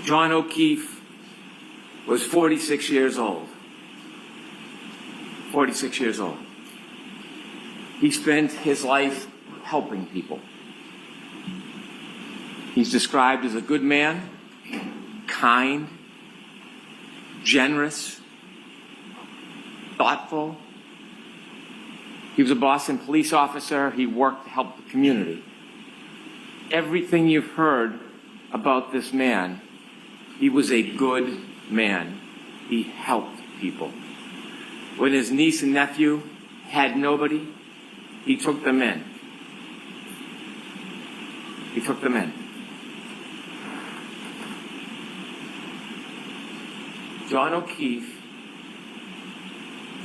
John O'Keefe was 46 years old. 46 years old. He spent his life helping people. He's described as a good man, kind, generous, thoughtful. He was a Boston police officer. He worked to help the community. Everything you've heard about this man, he was a good man. He helped people. When his niece and nephew had nobody, he took them in. He took them in. John O'Keefe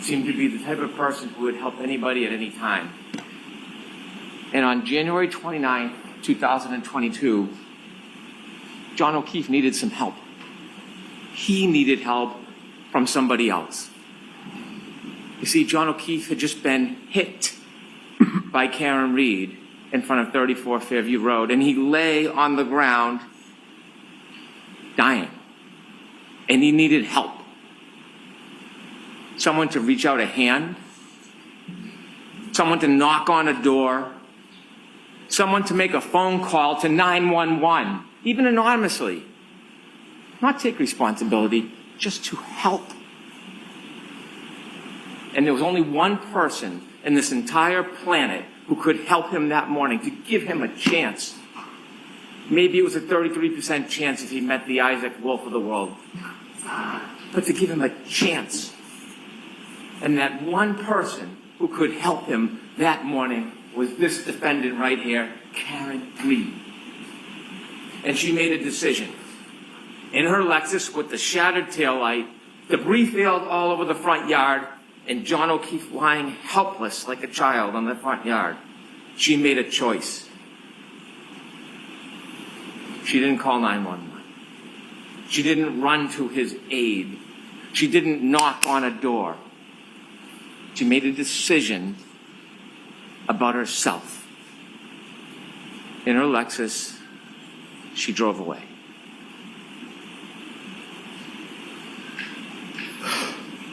seemed to be the type of person who would help anybody at any time. And on January 29, 2022, John O'Keefe needed some help. He needed help from somebody else. You see, John O'Keefe had just been hit by Karen Reed in front of 34 Fairview Road, and he lay on the ground dying. And he needed help. Someone to reach out a hand, someone to knock on a door, someone to make a phone call to 911, even anonymously. Not take responsibility, just to help. And there was only one person in this entire planet who could help him that morning, to give him a chance. Maybe it was a 33% chance if he met the Isaac Wolf of the world. But to give him a chance. And that one person who could help him that morning was this defendant right here, Karen Reed. And she made a decision. In her Lexus with the shattered taillight, debris field all over the front yard, and John O'Keefe lying helpless like a child on the front yard, she made a choice. She didn't call 911. She didn't run to his aid. She didn't knock on a door. She made a decision about herself. In her Lexus, she drove away.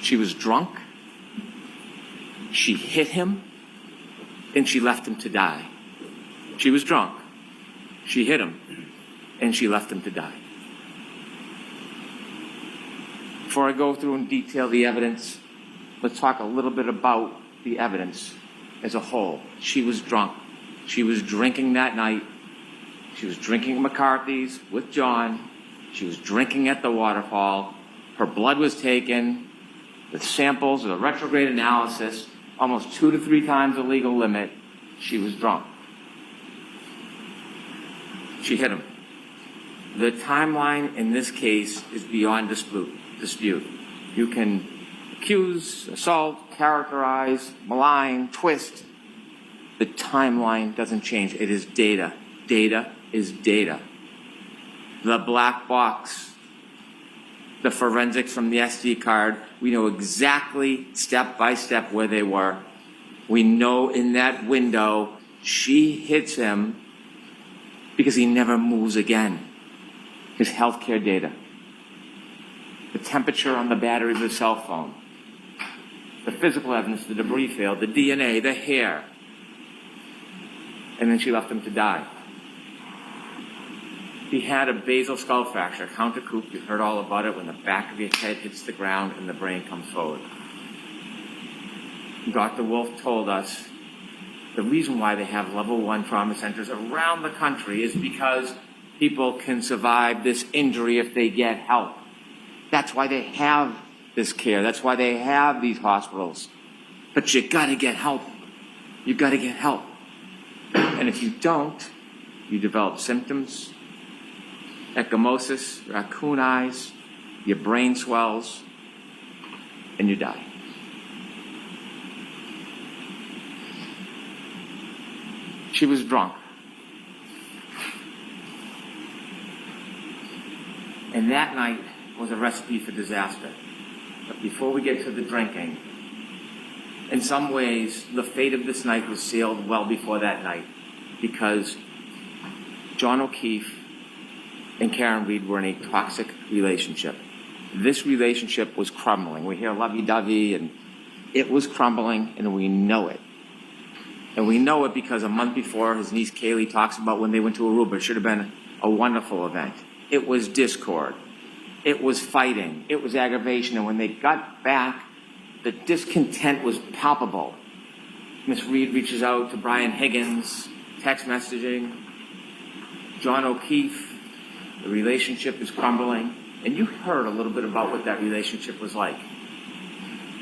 She was drunk. She hit him, and she left him to die. She was drunk. She hit him, and she left him to die. Before I go through and detail the evidence, let's talk a little bit about the evidence as a whole. She was drunk. She was drinking that night. She was drinking McCarthy's with John. She was drinking at the waterfall. Her blood was taken with samples of a retrograde analysis, almost 2 to 3 times the legal limit. She was drunk. She hit him. The timeline in this case is beyond dispute. You can accuse, assault, characterize, malign, twist. The timeline doesn't change. It is data. Data is data. The black box, the forensics from the SD card, we know exactly step by step where they were. We know in that window she hits him because he never moves again. His healthcare data, the temperature on the battery of the cell phone, the physical evidence, the debris field, the DNA, the hair. And then she left him to die. He had a basal skull fracture, counter coup. You've heard all about it when the back of your head hits the ground and the brain comes forward. Dr. Wolf told us the reason why they have level 1 trauma centers around the country is because people can survive this injury if they get help. That's why they have this care. That's why they have these hospitals. But you gotta get help. You gotta get help. And if you don't, you develop symptoms, ecchymosis, raccoon eyes, your brain swells, and you die. She was drunk. And that night was a recipe for disaster. But before we get to the drinking, in some ways, the fate of this night was sealed well before that night, because John O'Keefe and Karen Reed were in a toxic relationship. This relationship was crumbling. We hear lovey-dovey, and it was crumbling, and we know it. And we know it because a month before, his niece Kaylee talks about when they went to Aruba. It should have been a wonderful event. It was discord. It was fighting. It was aggravation. And when they got back, the discontent was palpable. Miss Reed reaches out to Brian Higgins, text messaging. John O'Keefe, the relationship is crumbling. And you heard a little bit about what that relationship was like.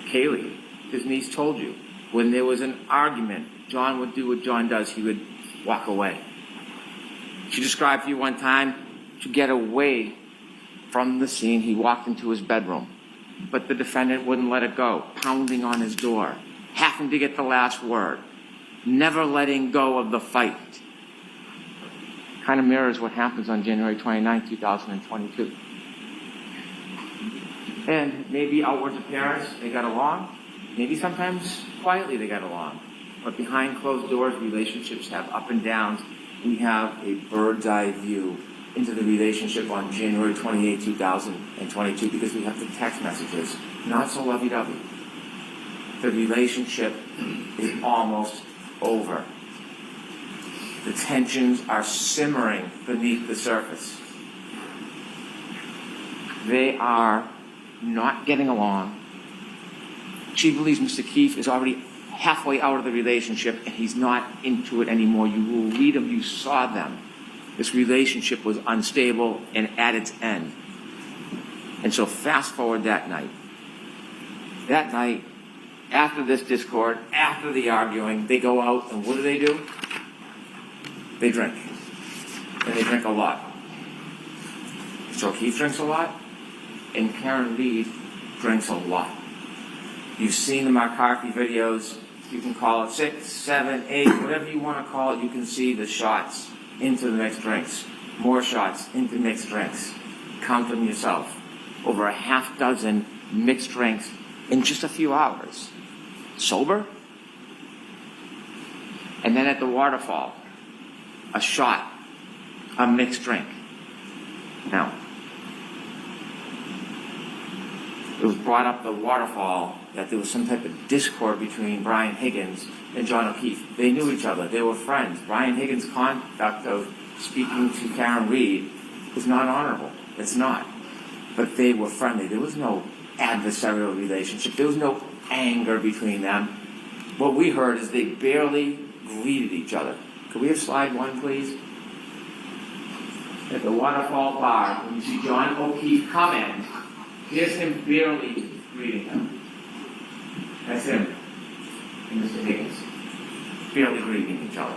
Kaylee, his niece, told you, when there was an argument, John would do what John does. He would walk away. She described to you one time, to get away from the scene, he walked into his bedroom. But the defendant wouldn't let it go, pounding on his door, having to get the last word, never letting go of the fight. Kind of mirrors what happens on January 29, 2022. And maybe outward appearance, they got along. Maybe sometimes quietly they got along. But behind closed doors, relationships have up and downs. We have a bird's eye view into the relationship on January 28, 2022, because we have the text messages. Not so lovey-dovey. The relationship is almost over. The tensions are simmering beneath the surface. They are not getting along. She believes Mr. Keefe is already halfway out of the relationship and he's not into it anymore. You will read them, you saw them. This relationship was unstable and at its end. And so fast forward that night. That night, after this discord, after the arguing, they go out and what do? They drink. And they drink a lot. So Keefe drinks a lot, and Karen Reed drinks a lot. You've seen the McCarthy videos. You can call it 6, 7, 8, whatever you want to call it. You can see the shots into the mixed drinks. More shots into mixed drinks. Count them yourself. Over a half dozen mixed drinks in just a few hours. Sober? And then at the waterfall, a shot, a mixed drink. Now, it was brought up the waterfall that there was some type of discord between Brian Higgins and John O'Keefe. They knew each other. They were friends. Brian Higgins' conduct of speaking to Karen Reed was not honorable. It's not. But they were friendly. There was no adversarial relationship. There was no anger between them. What we heard is they barely greeted each other. Could we have slide 1, please? At the waterfall bar, when you see John O'Keefe come in, here's him barely greeting him. That's him and Mr. Higgins. Barely greeting each other.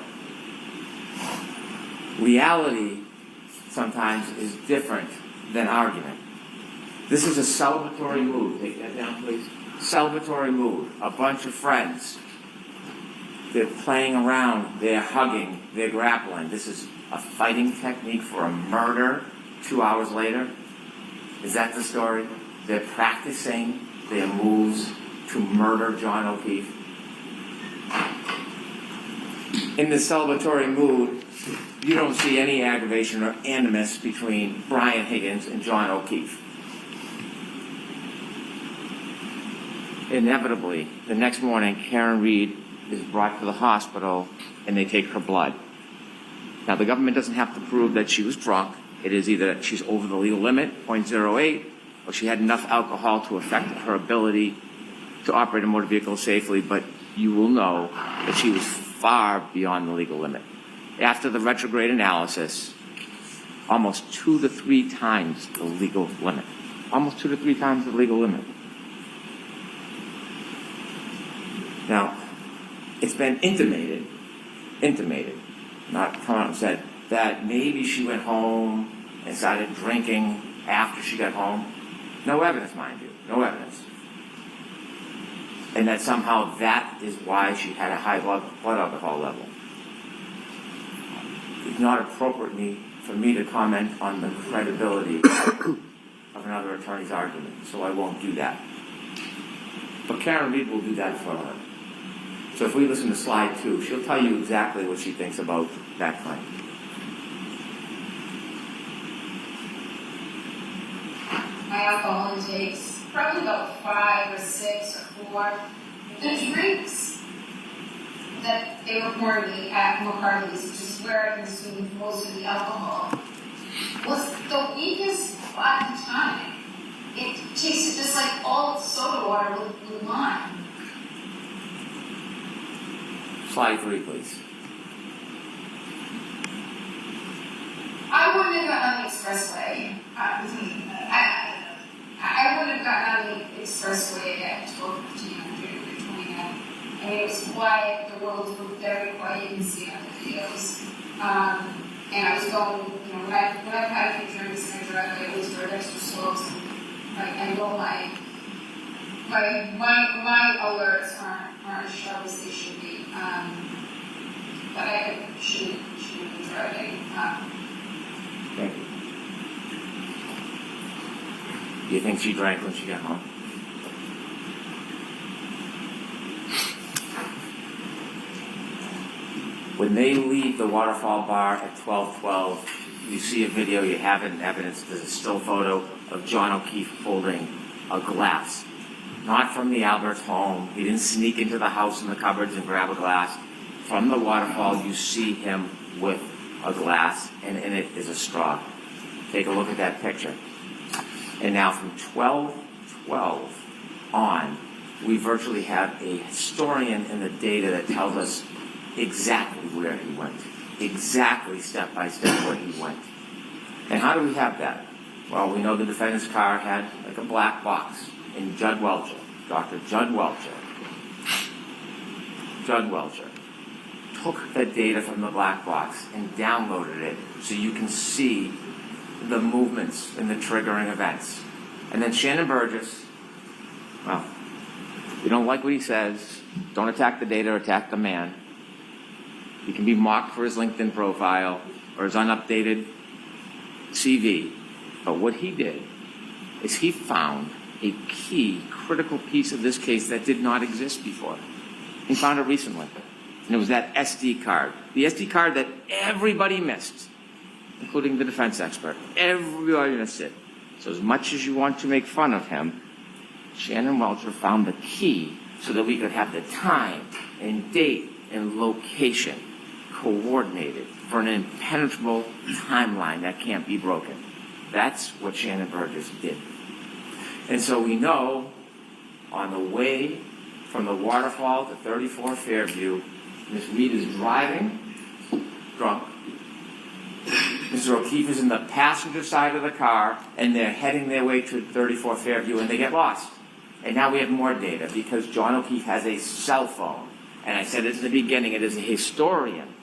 Reality sometimes is different than argument. This is a celebratory mood. Take that down, please. Celebratory mood. A bunch of friends. They're playing around. They're hugging. They're grappling. This is a fighting technique for a murder 2 hours later. Is that the story? They're practicing their moves to murder John O'Keefe. In this celebratory mood, you don't see any aggravation or animus between Brian Higgins and John O'Keefe. Inevitably, the next morning, Karen Reed is brought to the hospital and they take her blood. Now, the government doesn't have to prove that she was drunk. It is either that she's over the legal limit, 0.08, or she had enough alcohol to affect her ability to operate a motor vehicle safely, but you will know that she was far beyond the legal limit. After the retrograde analysis, almost 2 to 3 times the legal limit. Almost 2 to 3 times the legal limit. Now, it's been intimated, not come out and said, that maybe she went home and started drinking after she got home. No evidence, mind you, no evidence. And that somehow that is why she had a high blood alcohol level. It's not appropriate for me to comment on the credibility of another attorney's argument, so I won't do that. But Karen Reed will do that for her. So if we listen to slide 2, she'll tell you exactly what she thinks about that claim. alcohol intakes, probably about 5 or 6 or 4. The drinks that they were pouring me at McCarthy's, which is where I consumed most of the alcohol, was the weakest fucking tonic. It tasted just like old soda water with lime. Slide 3, please. I wouldn't have gotten on the expressway. I wouldn't have gotten on the expressway at 12:15 on January 29th. I mean, it was quiet. The roads were very quiet. You can see it on the videos. And I was going, when I've had a few drinks and I drive, I always drive extra slow. So I know my alerts aren't as sharp as they should be. But I shouldn't be driving. Thank you. Do you think she drank when she got home? When they leave the Waterfall Bar at 12:12, you see a video, you have it in evidence, there's a still photo of John O'Keefe holding a glass. Not from the Albert's home. He didn't sneak into the house in the cupboards and grab a glass. From the waterfall, you see him with a glass, and in it is a straw. Take a look at that picture. And now from 12:12 on, we virtually have a historian in the data that tells us exactly where he went, exactly step by step where he went. And how do we have that? Well, we know the defendant's car had like a black box, and Judd Welcher, Dr. Judd Welcher, took the data from the black box and downloaded it so you can see the movements and the triggering events. And then Shannon Burgess, well, you don't like what he says, don't attack the data, attack the man. He can be mocked for his LinkedIn profile or his unupdated CV. But what he did is he found a key, critical piece of this case that did not exist before. He found it recently. And it was that SD card. The SD card that everybody missed, including the defense expert. Everybody missed it. So as much as you want to make fun of him, Shannon Welcher found the key so that we could have the time and date and location coordinated for an impenetrable timeline that can't be broken. That's what Shannon Burgess did. And so we know on the way from the waterfall to 34 Fairview, Ms. Reed is driving, drunk. Mr. O'Keefe is in the passenger side of the car, and they're heading their way to 34 Fairview, and they get lost. And now we have more data because John O'Keefe has a cell phone. And I said it at the beginning, it is a historian.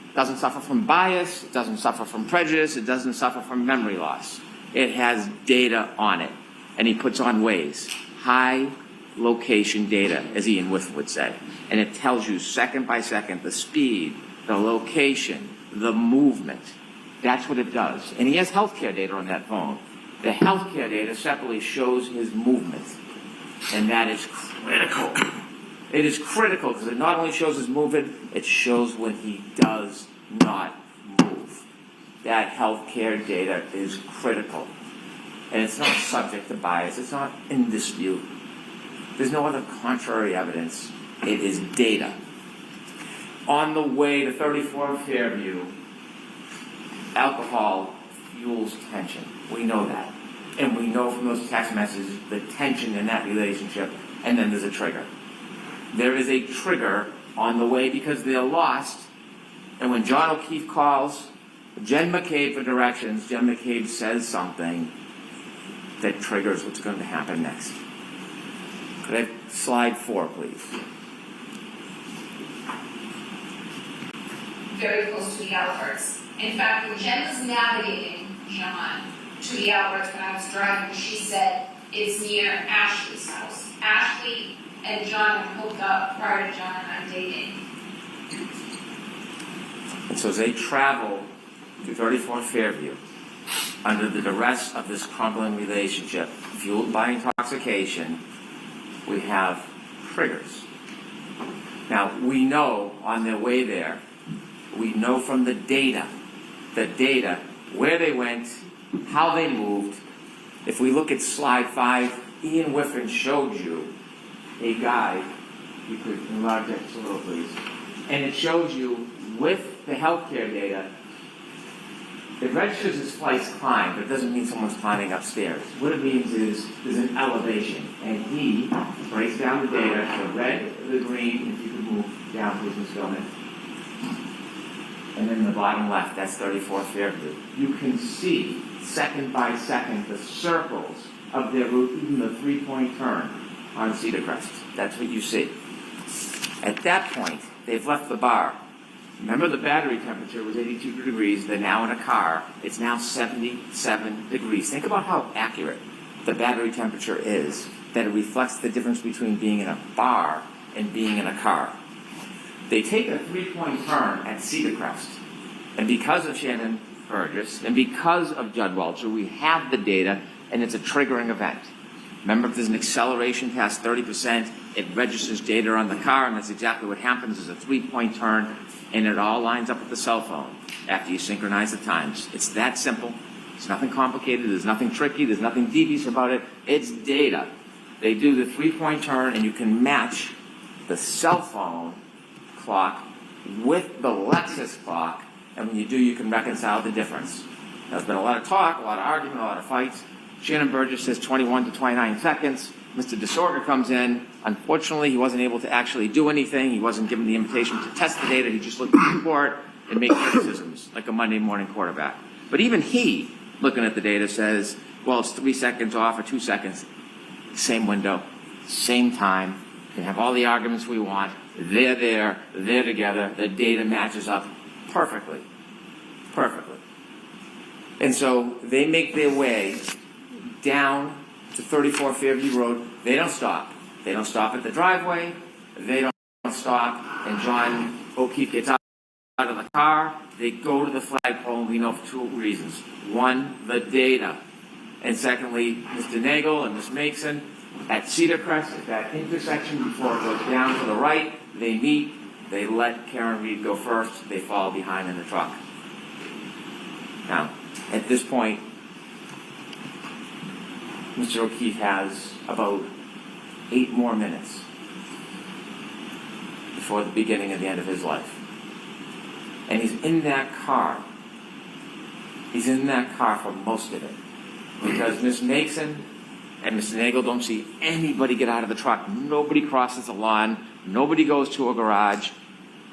It doesn't suffer from bias, it doesn't suffer from prejudice, it doesn't suffer from memory loss. It has data on it. And he puts on Waze, high location data, as Ian With would say. And it tells you second by second the speed, the location, the movement. That's what it does. And he has healthcare data on that phone. The healthcare data separately shows his movement. And that is critical. It is critical because it not only shows his movement, it shows when he does not move. That healthcare data is critical. And it's not subject to bias. It's not in dispute. There's no other contrary evidence. It is data. On the way to 34 Fairview, alcohol fuels tension. We know that. And we know from those text messages the tension in that relationship, and then there's a trigger. There is a trigger on the way because they're lost, and when John O'Keefe calls Jen McCabe for directions, Jen McCabe says something that triggers what's going to happen next. Could I have slide 4, please? Very close to the Alberts. In fact, when Jen was navigating John to the Alberts when I was driving, she said it's near Ashley's house. Ashley and John had hooked up prior to John and I dating. And so as they travel to 34 Fairview, under the duress of this crumbling relationship, fueled by intoxication, we have triggers. Now, we know on their way there, we know from the data, where they went, how they moved, If we look at slide 5, Ian Whiffen showed you a guide. You could enlarge that just a little, please. And it shows you, with the healthcare data, it registers as flights climbed, but it doesn't mean someone's climbing upstairs. What it means is there's an elevation, and he breaks down the data, the red, the green, if you could move down, please, Ms. Gilman. And then in the bottom left, that's 34th Fairview. You can see, second by second, the circles of their route, even the three-point turn on Cedar Crest. That's what you see. At that point, they've left the bar. Remember, the battery temperature was 82 degrees. They're now in a car. It's now 77 degrees. Think about how accurate the battery temperature is, that it reflects the difference between being in a bar and being in a car. They take a three-point turn at Cedar Crest. And because of Shannon Burgess and because of Judd Welcher, we have the data, and it's a triggering event. Remember, if there's an acceleration past 30%, it registers data on the car, and that's exactly what happens. Is a three-point turn, and it all lines up with the cell phone after you synchronize the times. It's that simple. It's nothing complicated. There's nothing tricky. There's nothing devious about it. It's data. They do the three-point turn, and you can match the cell phone clock with the Lexus clock, and when you do, you can reconcile the difference. Now, there's been a lot of talk, a lot of argument, a lot of fights. Shannon Burgess says 21 to 29 seconds. Mr. DeSorga comes in. Unfortunately, he wasn't able to actually do anything. He wasn't given the invitation to test the data. He just looked at the report and made criticisms like a Monday morning quarterback. But even he, looking at the data, says, well, it's 3 seconds off or 2 seconds. Same window, same time. We can have all the arguments we want. They're there. They're together. The data matches up perfectly. Perfectly. And so they make their way down to 34 Fairview Road. They don't stop. They don't stop at the driveway. They don't stop. And John O'Keefe gets out of the car. They go to the flagpole, and we know for two reasons. One, the data. And secondly, Mr. Nagel and Ms. Mason at Cedar Crest, at that intersection before it goes down to the right, they meet. They let Karen Reed go first. They fall behind in the truck. Now, at this point, Mr. O'Keefe has about 8 more minutes before the beginning and the end of his life. And he's in that car. He's in that car for most of it. Because Ms. Mason and Mr. Nagel don't see anybody get out of the truck. Nobody crosses the lawn. Nobody goes to a garage.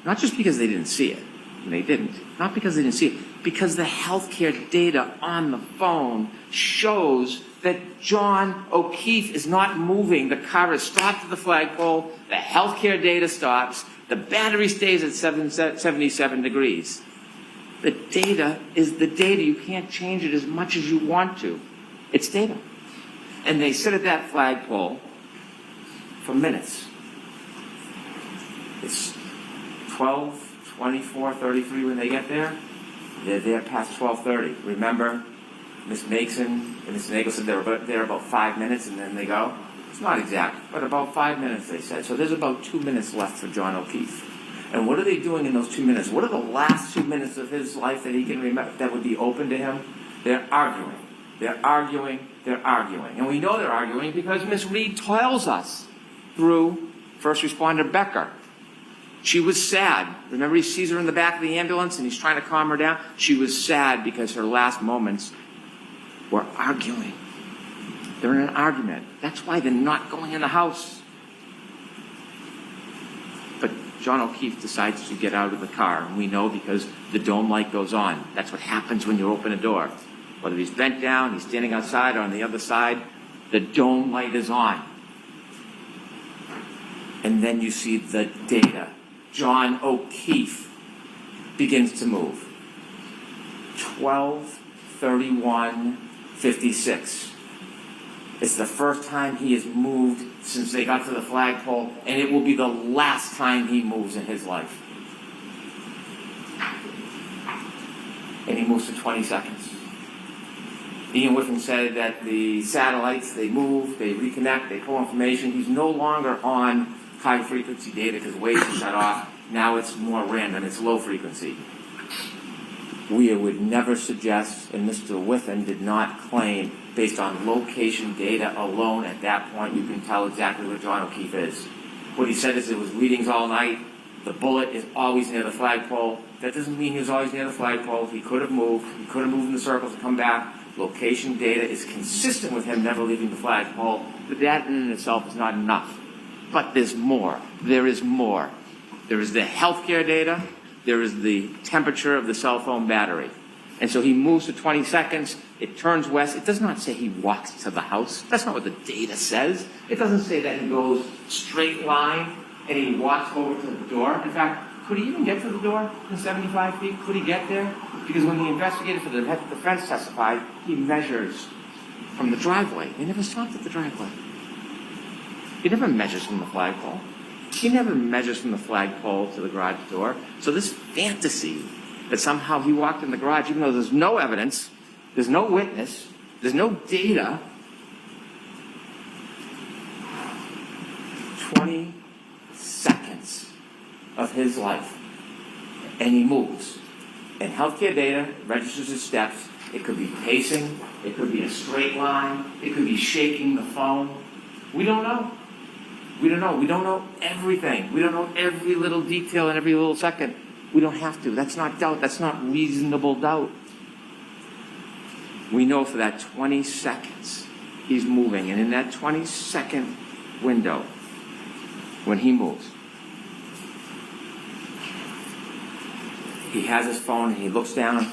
Not just because they didn't see it. And they didn't. Not because they didn't see it. Because the healthcare data on the phone shows that John O'Keefe is not moving. The car is stopped at the flagpole. The healthcare data stops. The battery stays at 77 degrees. The data is the data. You can't change it as much as you want to. It's data. And they sit at that flagpole for minutes. It's 12, 24, 33 when they get there. They're there past 12:30. Remember, Ms. Mason and Mr. Nagel said they were there about 5 minutes and then they go. It's not exact, but about 5 minutes they said. So there's about 2 minutes left for John O'Keefe. And what are they doing in those 2 minutes? What are the last 2 minutes of his life that he can remember that would be open to him? They're arguing. They're arguing. They're arguing. And we know they're arguing because Ms. Reed tells us through first responder Becker. She was sad. Remember, he sees her in the back of the ambulance and he's trying to calm her down? She was sad because her last moments were arguing. They're in an argument. That's why they're not going in the house. But John O'Keefe decides to get out of the car, and we know because the dome light goes on. That's what happens when you open a door. Whether he's bent down, he's standing outside, or on the other side, the dome light is on. And then you see the data. John O'Keefe begins to move. 12:31:56. It's the first time he has moved since they got to the flagpole, and it will be the last time he moves in his life. And he moves for 20 seconds. Ian Whiffen said that the satellites, they move, they reconnect, they pull information. He's no longer on high-frequency data because waves are shut off. Now it's more random. It's low frequency. We would never suggest, and Mr. Whiffen did not claim, based on location data alone at that point, you can tell exactly where John O'Keefe is. What he said is it was readings all night. The bullet is always near the flagpole. That doesn't mean he was always near the flagpole. He could have moved. He could have moved in the circles and come back. Location data is consistent with him never leaving the flagpole, but that in itself is not enough. But there's more. There is more. There is the healthcare data. There is the temperature of the cell phone battery. And so he moves for 20 seconds. It turns west. It does not say he walks to the house. That's not what the data says. It doesn't say that he goes straight line and he walks over to the door. In fact, could he even get to the door in 75 feet? Could he get there? Because when the investigator for the defense testified, he measures from the driveway. He never stopped at the driveway. He never measures from the flagpole. He never measures from the flagpole to the garage door. So this fantasy that somehow he walked in the garage, even though there's no evidence, there's no witness, there's no data, 20 seconds of his life, and he moves. And healthcare data registers his steps. It could be pacing. It could be a straight line. It could be shaking the phone. We don't know. We don't know. We don't know everything. We don't know every little detail in every little second. We don't have to. That's not doubt. That's not reasonable doubt. We know for that 20 seconds he's moving. And in that 20-second window, when he moves, he has his phone and he looks down,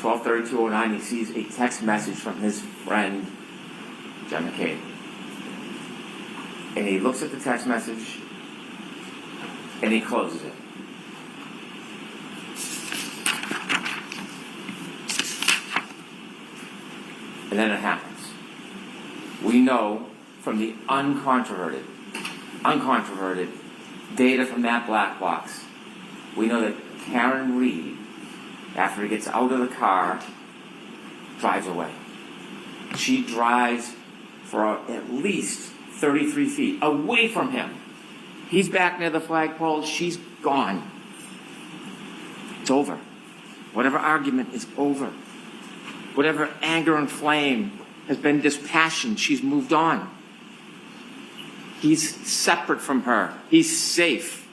12:32:09, he sees a text message from his friend, John McCabe. And he looks at the text message and he closes it. And then it happens. We know from the uncontroverted data from that black box, we know that Karen Reed, after he gets out of the car, drives away. She drives for at least 33 feet away from him. He's back near the flagpole. She's gone. It's over. Whatever argument is over. Whatever anger and flame has been dispassioned, she's moved on. He's separate from her. He's safe.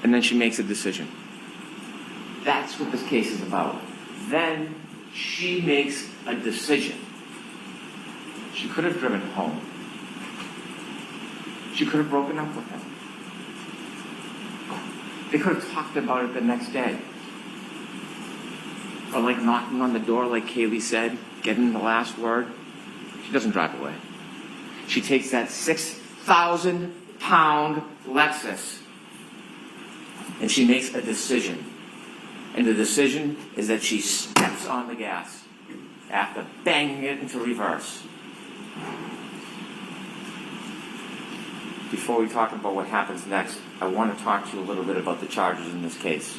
And then she makes a decision. That's what this case is about. Then she makes a decision. She could have driven home. She could have broken up with him. They could have talked about it the next day. Or like knocking on the door, like Kaylee said, getting the last word. She doesn't drive away. She takes that 6,000-pound Lexus and she makes a decision. And the decision is that she steps on the gas after banging it into reverse. Before we talk about what happens next, I want to talk to you a little bit about the charges in this case.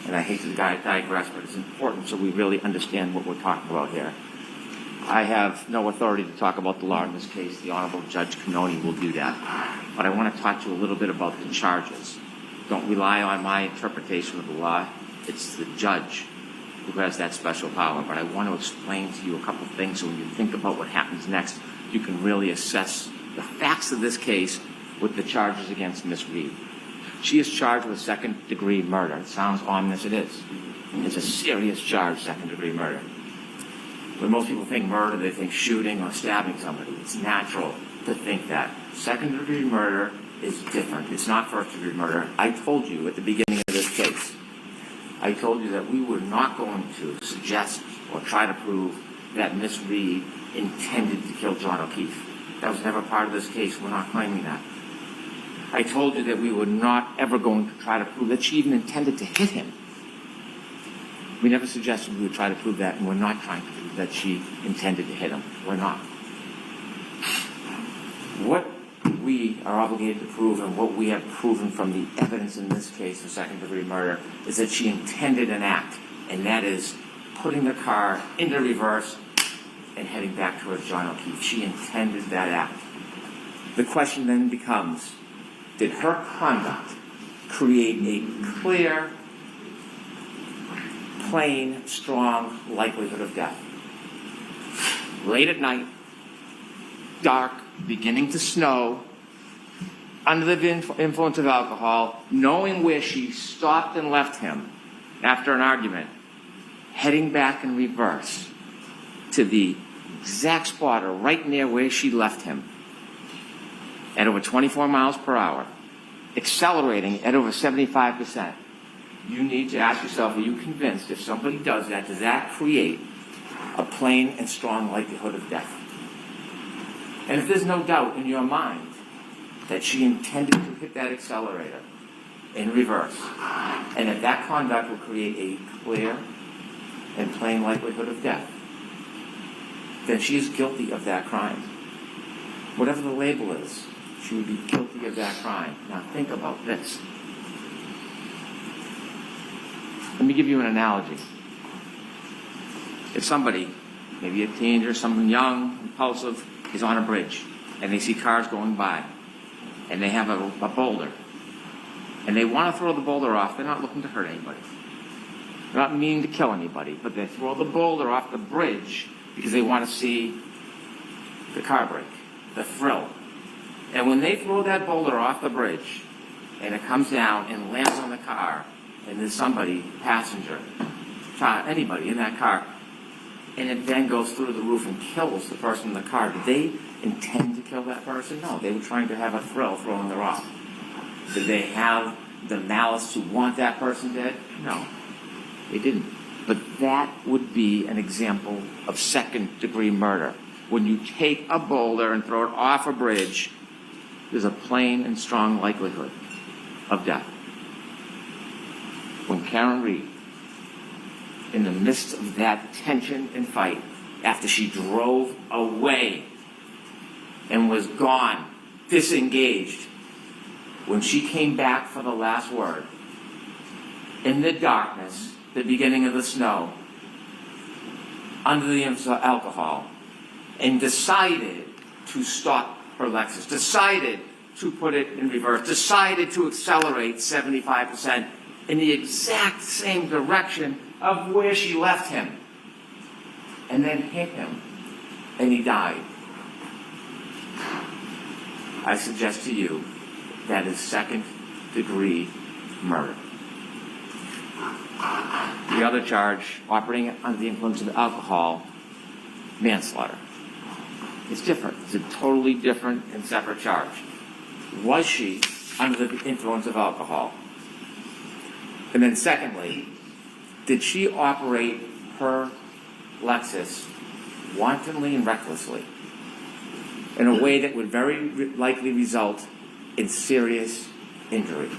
And I hate to digress, but it's important so we really understand what we're talking about here. I have no authority to talk about the law in this case. The Honorable Judge Cannoni will do that. But I want to talk to you a little bit about the charges. Don't rely on my interpretation of the law. It's the judge who has that special power. But I want to explain to you a couple of things so when you think about what happens next, you can really assess the facts of this case with the charges against Miss Reed. She is charged with second-degree murder. It sounds ominous. It is. It's a serious charge, second-degree murder. When most people think murder, they think shooting or stabbing somebody. It's natural to think that. Second-degree murder is different. It's not first-degree murder. I told you at the beginning of this case, I told you that we were not going to suggest or try to prove that Miss Reed intended to kill John O'Keefe. That was never part of this case. We're not claiming that. I told you that we were not ever going to try to prove that she even intended to hit him. We never suggested we would try to prove that, and we're not trying to prove that she intended to hit him. We're not. What we are obligated to prove, and what we have proven from the evidence in this case of second-degree murder, is that she intended an act, and that is putting the car into reverse and heading back towards John O'Keefe. She intended that act. The question then becomes, did her conduct create a clear plain, strong likelihood of death. Late at night, dark, beginning to snow, under the influence of alcohol, knowing where she stopped and left him after an argument, heading back in reverse to the exact spot or right near where she left him at over 24 miles per hour, accelerating at over 75%. You need to ask yourself, are you convinced if somebody does that create a plain and strong likelihood of death? And if there's no doubt in your mind that she intended to hit that accelerator in reverse, and that conduct will create a clear and plain likelihood of death, then she is guilty of that crime. Whatever the label is, she would be guilty of that crime. Now think about this. Let me give you an analogy. If somebody, maybe a teenager, someone young, impulsive, is on a bridge, and they see cars going by, and they have a boulder, and they want to throw the boulder off, they're not looking to hurt anybody. They're not meaning to kill anybody, but they throw the boulder off the bridge because they want to see the car break, the thrill. And when they throw that boulder off the bridge, and it comes down and lands on the car, and there's somebody, passenger, child, anybody in that car, and it then goes through the roof and kills the person in the car, did they intend to kill that person? No, they were trying to have a thrill throwing the rock. Did they have the malice to want that person dead? No, they didn't. But that would be an example of second-degree murder. When you take a boulder and throw it off a bridge, there's a plain and strong likelihood of death. When Karen Reed, in the midst of that tension and fight, after she drove away and was gone, disengaged, when she came back for the last word, in the darkness, the beginning of the snow, under the influence of alcohol, and decided to stop her Lexus, decided to put it in reverse, decided to accelerate 75% in the exact same direction of where she left him, and then hit him, and he died. I suggest to you that is second-degree murder. The other charge, operating under the influence of alcohol, manslaughter. It's different. It's a totally different and separate charge. Was she under the influence of alcohol? And then secondly, did she operate her Lexus wantonly and recklessly in a way that would very likely result in serious injury?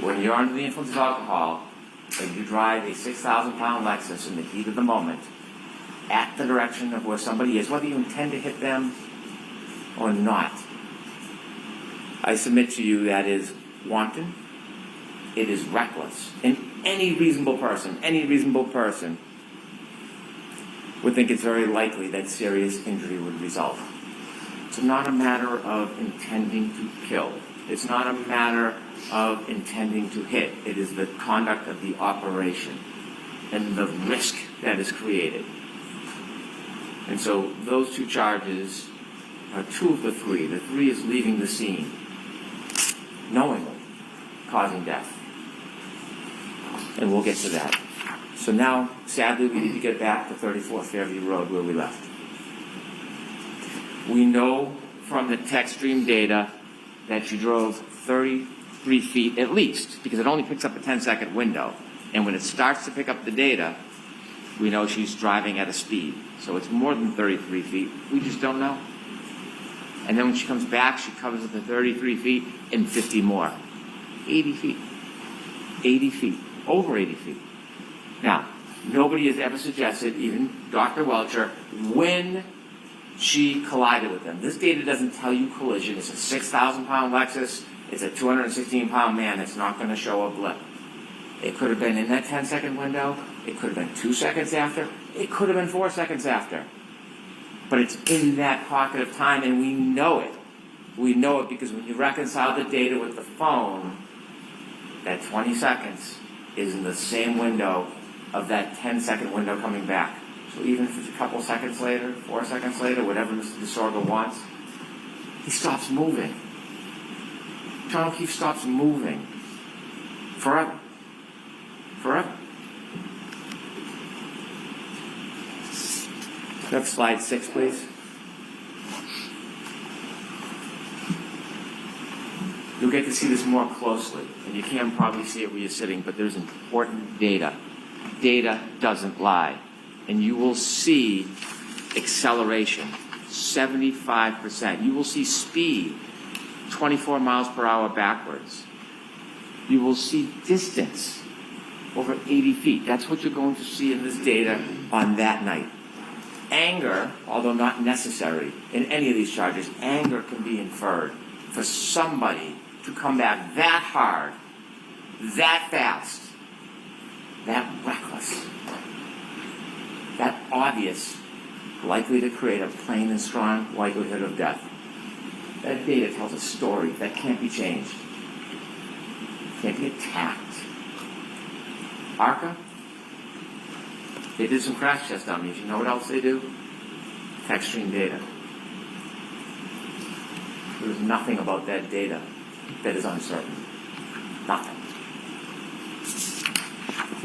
When you're under the influence of alcohol and you drive a 6,000-pound Lexus in the heat of the moment at the direction of where somebody is, whether you intend to hit them or not, I submit to you that is wanton, it is reckless. And any reasonable person would think it's very likely that serious injury would result. It's not a matter of intending to kill. It's not a matter of intending to hit. It is the conduct of the operation and the risk that is created. And so those two charges are two of the three. The three is leaving the scene, knowingly causing death. And we'll get to that. So now, sadly, we need to get back to 34 Fairview Road where we left. We know from the text stream data that you drove 33 feet at least, because it only picks up a 10-second window. And when it starts to pick up the data, we know she's driving at a speed. So it's more than 33 feet. We just don't know. And then when she comes back, she covers the 33 feet and 50 more. 80 feet. 80 feet. Over 80 feet. Now, nobody has ever suggested, even Dr. Welcher, when she collided with them. This data doesn't tell you collision. It's a 6,000-pound Lexus. It's a 216-pound man. It's not going to show a blip. It could have been in that 10-second window. It could have been 2 seconds after. It could have been 4 seconds after. But it's in that pocket of time, and we know it. We know it because when you reconcile the data with the phone, that 20 seconds is in the same window of that 10-second window coming back. So even if it's a couple seconds later, 4 seconds later, whatever Mr. DeSorgo wants, he stops moving. John O'Keefe stops moving. Forever. Forever. Next slide 6, please. You'll get to see this more closely, and you can probably see it where you're sitting, but there's important data. Data doesn't lie. And you will see acceleration, 75%. You will see speed, 24 miles per hour backwards. You will see distance, over 80 feet. That's what you're going to see in this data on that night. Anger, although not necessary in any of these charges, anger can be inferred for somebody to come back that hard, that fast, that reckless, that obvious, likely to create a plain and strong likelihood of death. That data tells a story that can't be changed, can't be attacked. ARCA, they did some crash test dummies. You know what else they do? Extreme data. There's nothing about that data that is uncertain. Nothing.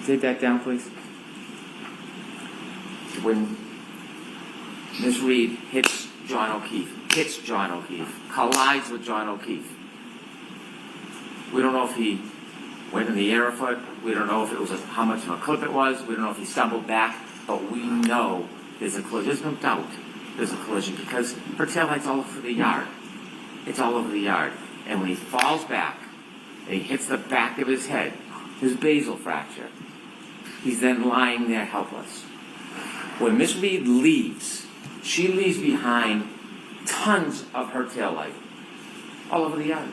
Take that down, please. When Miss Reed hits John O'Keefe, collides with John O'Keefe. We don't know if he went in the air a foot. We don't know if it was how much of a clip it was. We don't know if he stumbled back. But we know there's a collision. There's no doubt there's a collision because her taillight's all over the yard. It's all over the yard. And when he falls back and he hits the back of his head, his basal fracture, he's then lying there helpless. When Miss Reed leaves, she leaves behind tons of her taillight all over the yard.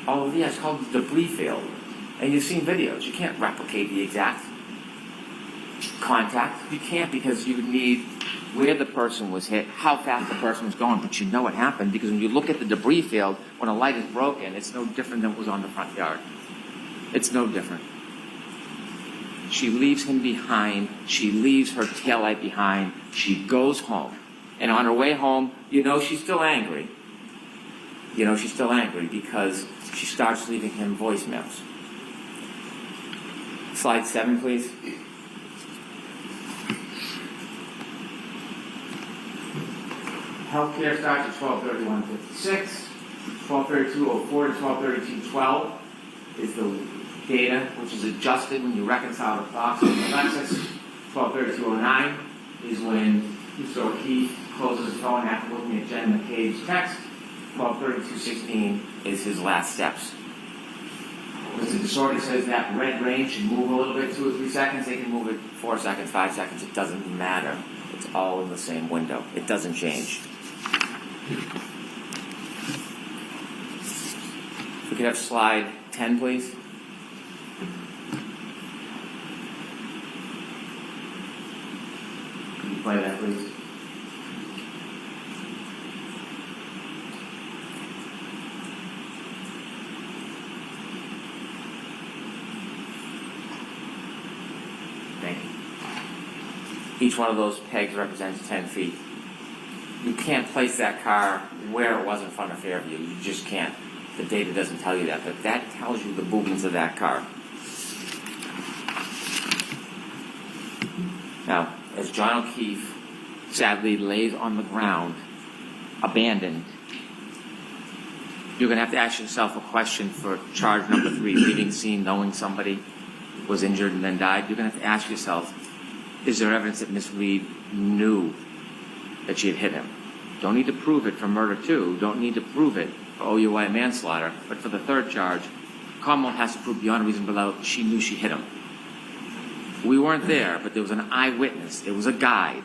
All over the yard. It's called the debris field. And you've seen videos. You can't replicate the exact contact. You can't because you need where the person was hit, how fast the person was going, but you know what happened because when you look at the debris field, when a light is broken, it's no different than what was on the front yard. It's no different. She leaves him behind. She leaves her taillight behind. She goes home. And on her way home, you know she's still angry. You know she's still angry because she starts leaving him voicemails. Slide 7, please. Healthcare starts at 12:31:56. 12:32:04 to 12:32:12 is the data which is adjusted when you reconcile the clocks in the Lexus. 12:32:09 is when Mr. O'Keefe closes his phone after looking at Jen McCabe's text. 12:32:16 is his last steps. Mr. DeSorgo says that red range should move a little bit, 2 or 3 seconds. They can move it 4 seconds, 5 seconds. It doesn't matter. It's all in the same window. It doesn't change. If we could have slide 10, please. Can you play that, please? Thank you. Each one of those pegs represents 10 feet. You can't place that car where it was in front of Fairview. You just can't. The data doesn't tell you that, but that tells you the movements of that car. Now, as John O'Keefe sadly lays on the ground, abandoned, you're going to have to ask yourself a question for charge number 3, leaving scene, knowing somebody was injured and then died. You're going to have to ask yourself, is there evidence that Miss Reed knew that she had hit him? Don't need to prove it for murder 2. Don't need to prove it for OUI manslaughter. But for the 3rd charge, Commonwealth has to prove beyond reasonable doubt she knew she hit him. We weren't there, but there was an eyewitness. There was a guide.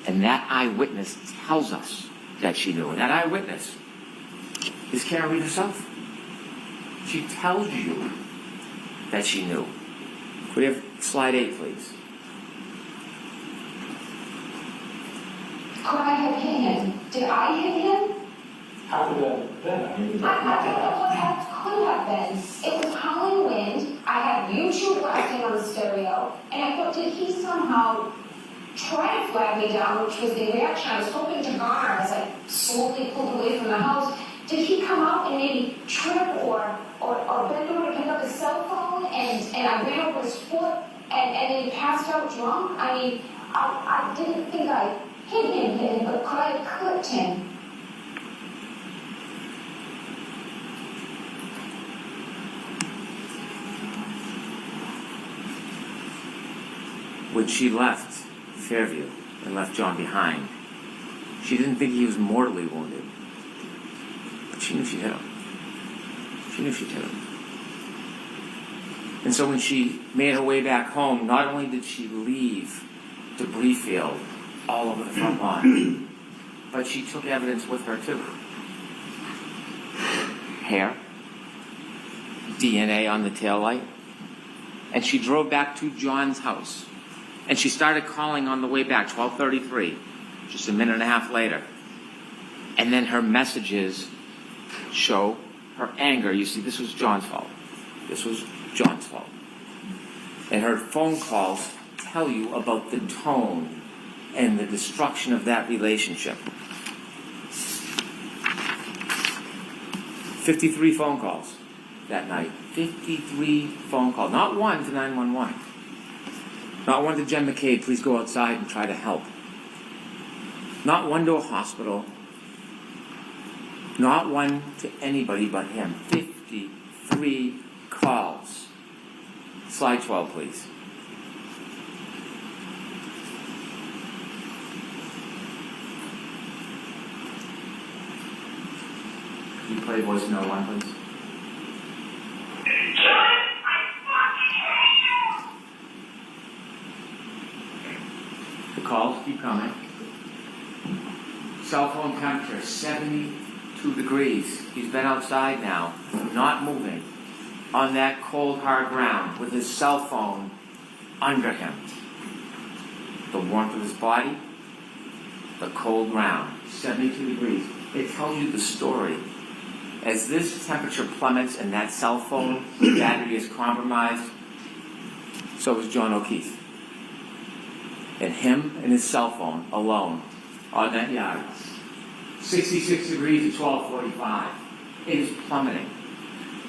And that eyewitness tells us that she knew. And that eyewitness is Karen Reed herself. She tells you that she knew. Could we have slide 8, please? Could I have hit him? Did I hit him? How could that have been? I mean, I don't know what that's could have been, it was howling wind, I had YouTube blasting on the stereo, and I thought, did he somehow try to flag me down, which was the reaction I was hoping to garner as I slowly pulled away from the house. Did he come out and maybe trip or bend over to pick up his cell phone and I ran over his foot and then he passed out drunk? I mean, I didn't think I hit him, but could I have clipped him? When she left Fairview and left John behind, she didn't think he was mortally wounded. But she knew she hit him. She knew she'd hit him. And so when she made her way back home, not only did she leave debris field all over the front lawn, but she took evidence with her too. Hair, DNA on the taillight, and she drove back to John's house. And she started calling on the way back, 12:33, just a minute and a half later. And then her messages show her anger. You see, this was John's fault. This was John's fault. And her phone calls tell you about the tone and the destruction of that relationship. 53 phone calls that night. 53 phone calls. Not one to 911. Not one to Jen McCabe, please go outside and try to help. Not one to a hospital. Not one to anybody but him. 53 calls. Slide 12, please. Can you play voicemail 1, please? The calls keep coming. Cell phone temperature, 72 degrees. He's been outside now, not moving, on that cold, hard ground with his cell phone under him. The warmth of his body, the cold ground, 72 degrees. It tells you the story. As this temperature plummets and that cell phone battery is compromised, so is John O'Keefe. And him and his cell phone alone on that yard. 66 degrees at 12:45. It is plummeting.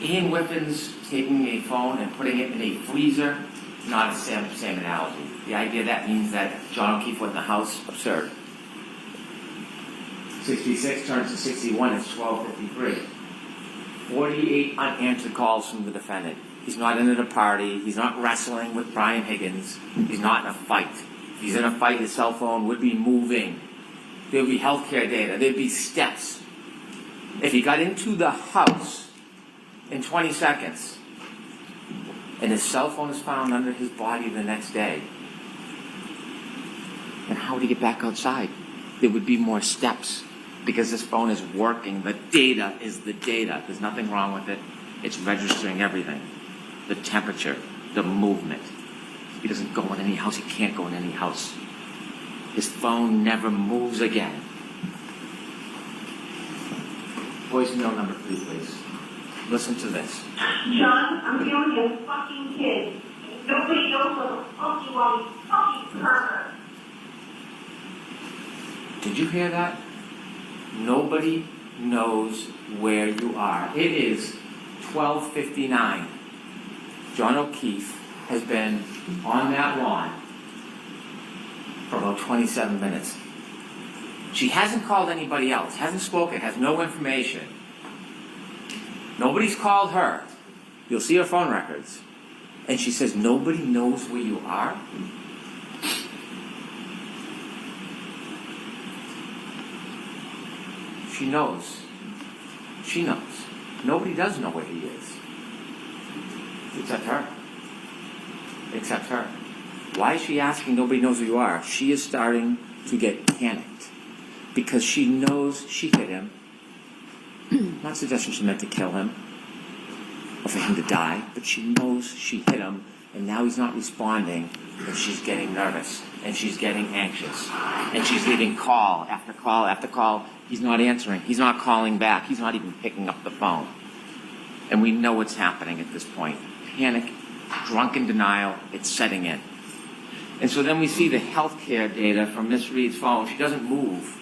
Ian Whiffen's taking a phone and putting it in a freezer, not the same analogy. The idea that means that John O'Keefe was in the house, absurd. 66 turns to 61, it's 12:53. 48 unanswered calls from the defendant. He's not in at a party. He's not wrestling with Brian Higgins. He's not in a fight. If he's in a fight, his cell phone would be moving. There would be healthcare data. There'd be steps. If he got into the house in 20 seconds and his cell phone is found under his body the next day, then how would he get back outside? There would be more steps. Because this phone is working, the data is the data. There's nothing wrong with it. It's registering everything. The temperature, the movement. He doesn't go in any house. He can't go in any house. His phone never moves again. Voicemail number 3, please. Listen to this. John, I'm dealing with a fucking kid. Nobody knows what the fuck you are, you fucking pervert. Did you hear that? Nobody knows where you are. It is 12:59. John O'Keefe has been on that lawn for about 27 minutes. She hasn't called anybody else, hasn't spoken, has no information. Nobody's called her. You'll see her phone records. And she says, nobody knows where you are? She knows. She knows. Nobody does know where he is. Except her. Except her. Why is she asking nobody knows who you are? She is starting to get panicked. Because she knows she hit him. Not suggesting she meant to kill him. Or for him to die. But she knows she hit him. And now he's not responding. And she's getting nervous. And she's getting anxious. And she's leaving call after call after call. He's not answering. He's not calling back. He's not even picking up the phone. And we know what's happening at this point. Panic, drunken denial, it's setting in. And so then we see the healthcare data from Miss Reed's phone. She doesn't move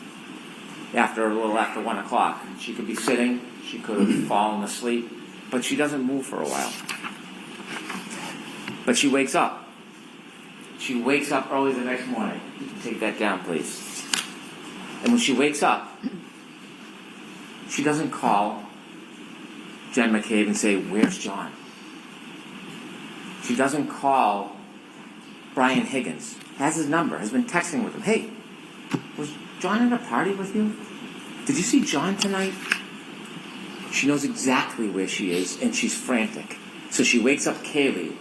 after a little after 1 o'clock. She could be sitting, she could have fallen asleep, but she doesn't move for a while. But she wakes up. She wakes up early the next morning. Take that down, please. And when she wakes up, she doesn't call Jen McCabe and say, "Where's John?" She doesn't call Brian Higgins. Has his number, has been texting with him. "Hey, was John at a party with you? Did you see John tonight?" She knows exactly where she is, and she's frantic. So she wakes up Kaylee,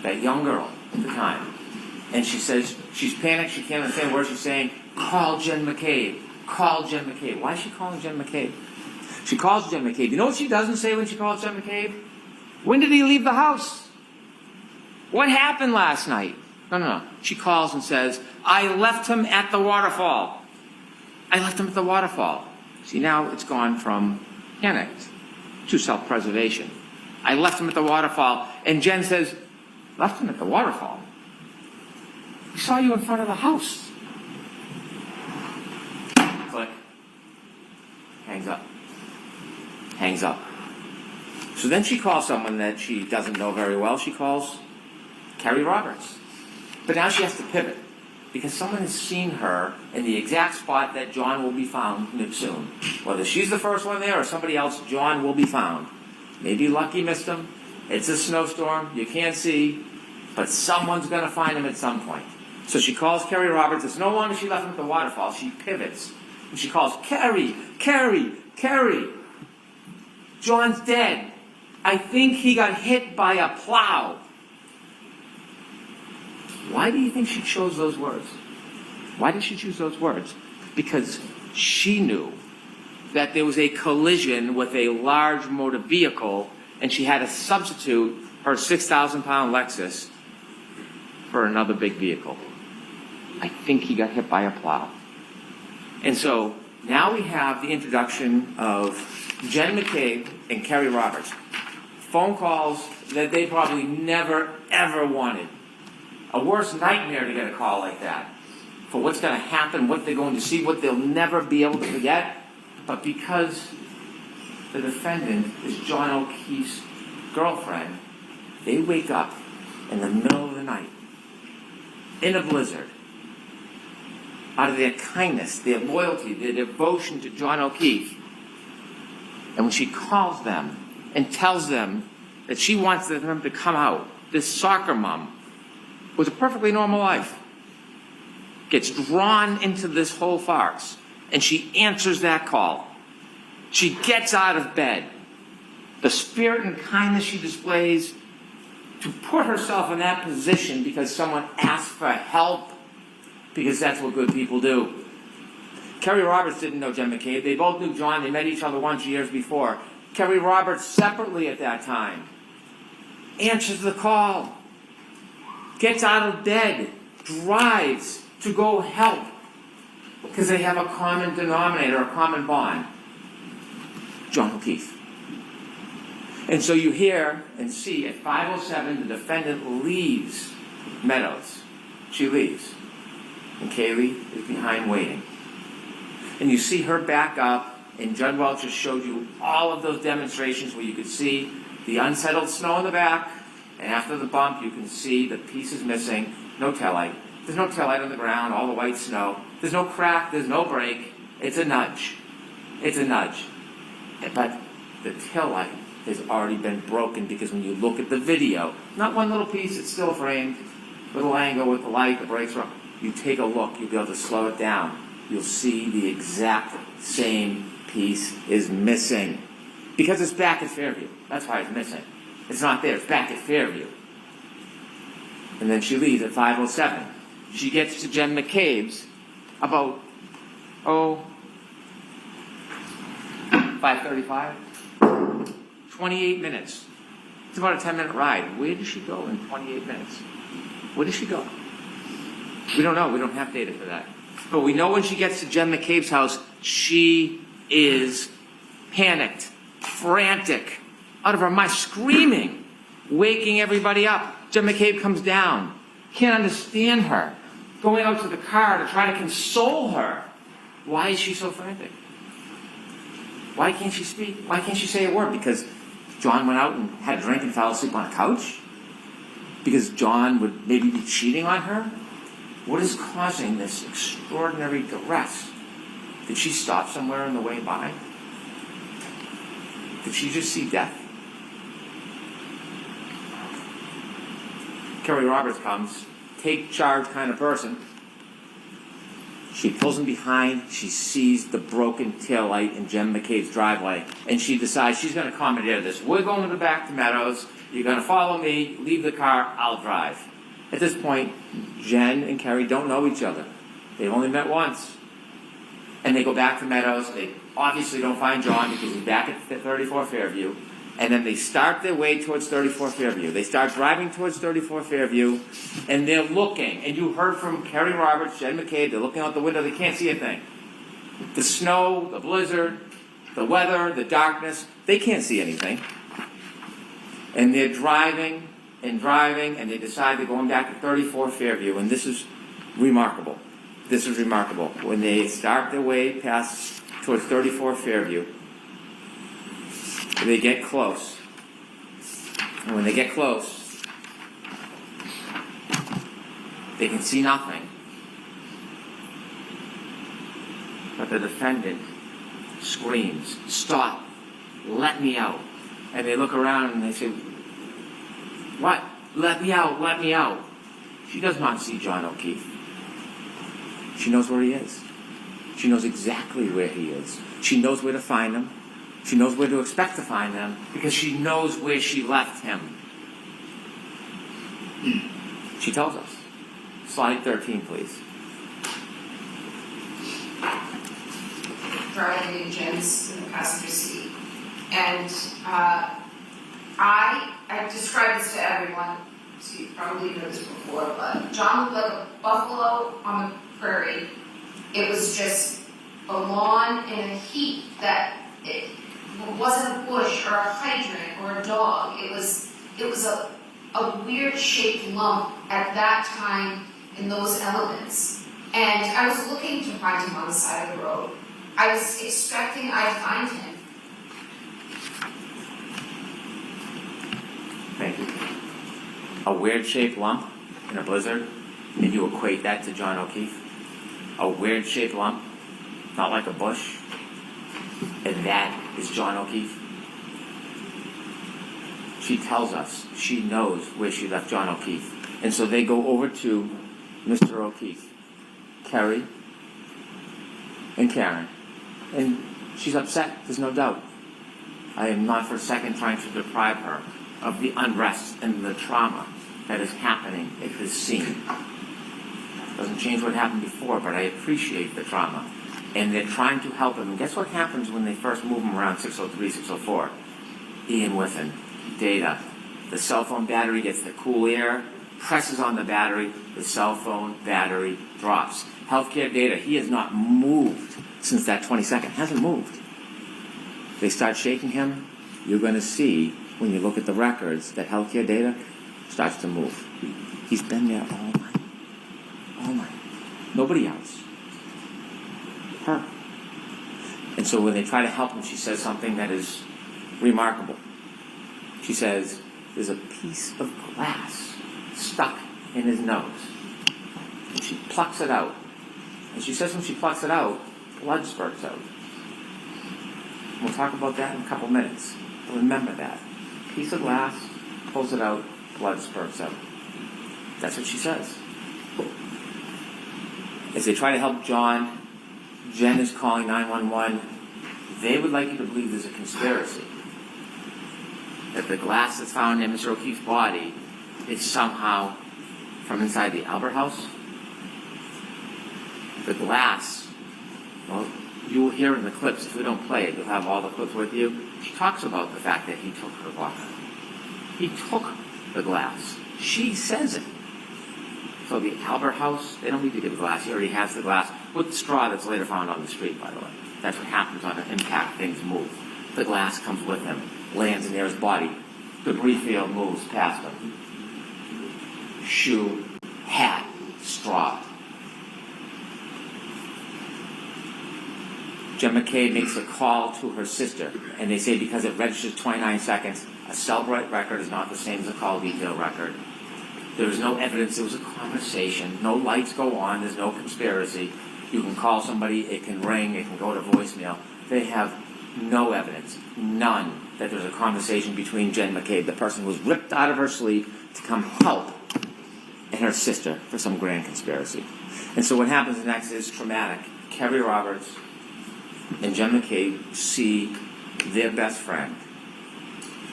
that young girl at the time, and she says, she's panicked, she can't understand what she's saying. "Call Jen McCabe. Call Jen McCabe." Why is she calling Jen McCabe? She calls Jen McCabe. You know what she doesn't say when she calls Jen McCabe? "When did he leave the house? What happened last night?" No. She calls and says, "I left him at the waterfall. I left him at the waterfall." See, now it's gone from panicked to self-preservation. "I left him at the waterfall." And Jen says, "Left him at the waterfall? We saw you in front of the house." Click. Hangs up. Hangs up. So then she calls someone that she doesn't know very well. She calls Carrie Roberts. But now she has to pivot because someone has seen her in the exact spot that John will be found soon. Whether she's the first one there or somebody else, John will be found. Maybe Lucky missed him. It's a snowstorm. You can't see. But someone's going to find him at some point. So she calls Carrie Roberts. It's no longer she left him at the waterfall. She pivots. And she calls, "Carrie, Carrie, Carrie. John's dead. I think he got hit by a plow." Why do you think she chose those words? Why did she choose those words? Because she knew that there was a collision with a large motor vehicle, and she had to substitute her 6,000-pound Lexus for another big vehicle. I think he got hit by a plow. And so now we have the introduction of Jen McCabe and Carrie Roberts. Phone calls that they probably never, ever wanted. A worse nightmare to get a call like that. For what's going to happen, what they're going to see, what they'll never be able to forget. But because the defendant is John O'Keefe's girlfriend, they wake up in the middle of the night, in a blizzard, out of their kindness, their loyalty, their devotion to John O'Keefe. And when she calls them and tells them that she wants them to come out, this soccer mom with a perfectly normal life gets drawn into this whole farce, and she answers that call. She gets out of bed. The spirit and kindness she displays to put herself in that position because someone asked for help, because that's what good people do. Carrie Roberts didn't know Jen McCabe. They both knew John. They met each other once years before. Carrie Roberts, separately at that time, answers the call, gets out of bed, drives to go help, because they have a common denominator, a common bond. John O'Keefe. And so you hear and see at 5:07 the defendant leaves Meadows. She leaves. And Kaylee is behind waiting. And you see her back up, and Judd Welch just showed you all of those demonstrations where you could see the unsettled snow in the back, and after the bump you can see the pieces missing. No taillight. There's no taillight on the ground, all the white snow. There's no crack, there's no break. It's a nudge. It's a nudge. But the taillight has already been broken, because when you look at the video, not one little piece, it's still framed, little angle with the light, the brakes are up. You take a look, you'll be able to slow it down. You'll see the exact same piece is missing. Because it's back at Fairview. That's why it's missing. It's not there, it's back at Fairview. And then she leaves at 5:07. She gets to Jen McCabe's about, 5:35? 28 minutes. It's about a 10-minute ride. Where did she go in 28 minutes? Where did she go? We don't know. We don't have data for that. But we know when she gets to Jen McCabe's house, she is panicked, frantic, out of her mind, screaming, waking everybody up. Jen McCabe comes down, can't understand her, going out to the car to try to console her. Why is she so frantic? Why can't she speak? Why can't she say a word? Because John went out and had a drink and fell asleep on a couch? Because John would maybe be cheating on her? What is causing this extraordinary duress? Did she stop somewhere on the way by? Did she just see death? Kerry Roberts comes, take charge kind of person. She pulls him behind. She sees the broken taillight in Jen McCabe's driveway, and she decides she's going to commandeer this. We're going to the back to Meadows. You're going to follow me. Leave the car. I'll drive. At this point, Jen and Kerry don't know each other. They've only met once. And they go back to Meadows. They obviously don't find John because he's back at 34 Fairview. And then they start their way towards 34 Fairview. They start driving towards 34 Fairview, and they're looking. And you heard from Kerry Roberts, Jen McCabe, they're looking out the window. They can't see a thing. The snow, the blizzard, the weather, the darkness, they can't see anything. And they're driving, and they decide they're going back to 34 Fairview. And this is remarkable. This is remarkable. When they start their way past towards 34 Fairview, they get close. And when they get close, they can see nothing. But the defendant screams, "Stop! Let me out!" And they look around and they say, "What? Let me out! Let me out!" She does not see John O'Keefe. She knows where he is. She knows exactly where he is. She knows where to find him. She knows where to expect to find them because she knows where she left him. She tells us. Slide 13, please. Driving in Jen's in the passenger seat. And I described this to everyone. So you probably heard this before, but John looked like a buffalo on the prairie. It was just a lawn in a heap that it wasn't a bush or a hydrant or a dog. It was a weird shaped lump at that time in those elements. And I was looking to find him on the side of the road. I was expecting I'd find him. Thank you. A weird shaped lump in a blizzard, and you equate that to John O'Keefe? A weird shaped lump, not like a bush, and that is John O'Keefe? She tells us she knows where she left John O'Keefe. And so they go over to Mr. O'Keefe, Kerry, and Karen. And she's upset, there's no doubt. I am not for a second trying to deprive her of the unrest and the trauma that is happening at this scene. Doesn't change what happened before, but I appreciate the trauma. And they're trying to help him. And guess what happens when they first move him around 603, 604? Ian Whiffen, data. The cell phone battery gets the cool air, presses on the battery, the cell phone battery drops. Healthcare data, he has not moved since that 22nd. Hasn't moved. They start shaking him. You're going to see, when you look at the records, that healthcare data starts to move. He's been there all night. All night. Nobody else. Her. And so when they try to help him, she says something that is remarkable. She says, there's a piece of glass stuck in his nose. And she plucks it out. And she says when she plucks it out, blood spurts out. We'll talk about that in a couple minutes. Remember that. Piece of glass, pulls it out, blood spurts out. That's what she says. As they try to help John, Jen is calling 911. They would like you to believe there's a conspiracy. That the glass that's found in Mr. O'Keefe's body is somehow from inside the Albert House. The glass, well, you will hear in the clips, if we don't play it, you'll have all the clips with you. She talks about the fact that he took her glass. He took the glass. She says it. So the Albert House, they don't need to get the glass. He already has the glass with the straw that's later found on the street, by the way. That's what happens on an impact. Things move. The glass comes with him, lands near his body. Debris field moves past him. Shoe, hat, straw. Jen McCabe makes a call to her sister, and they say because it registers 29 seconds, a cell record is not the same as a call detail record. There is no evidence it was a conversation. No lights go on. There's no conspiracy. You can call somebody. It can ring. It can go to voicemail. They have no evidence, none, that there's a conversation between Jen McCabe, the person who was ripped out of her sleep to come help, and her sister for some grand conspiracy. And so what happens next is traumatic. Kerry Roberts and Jen McCabe see their best friend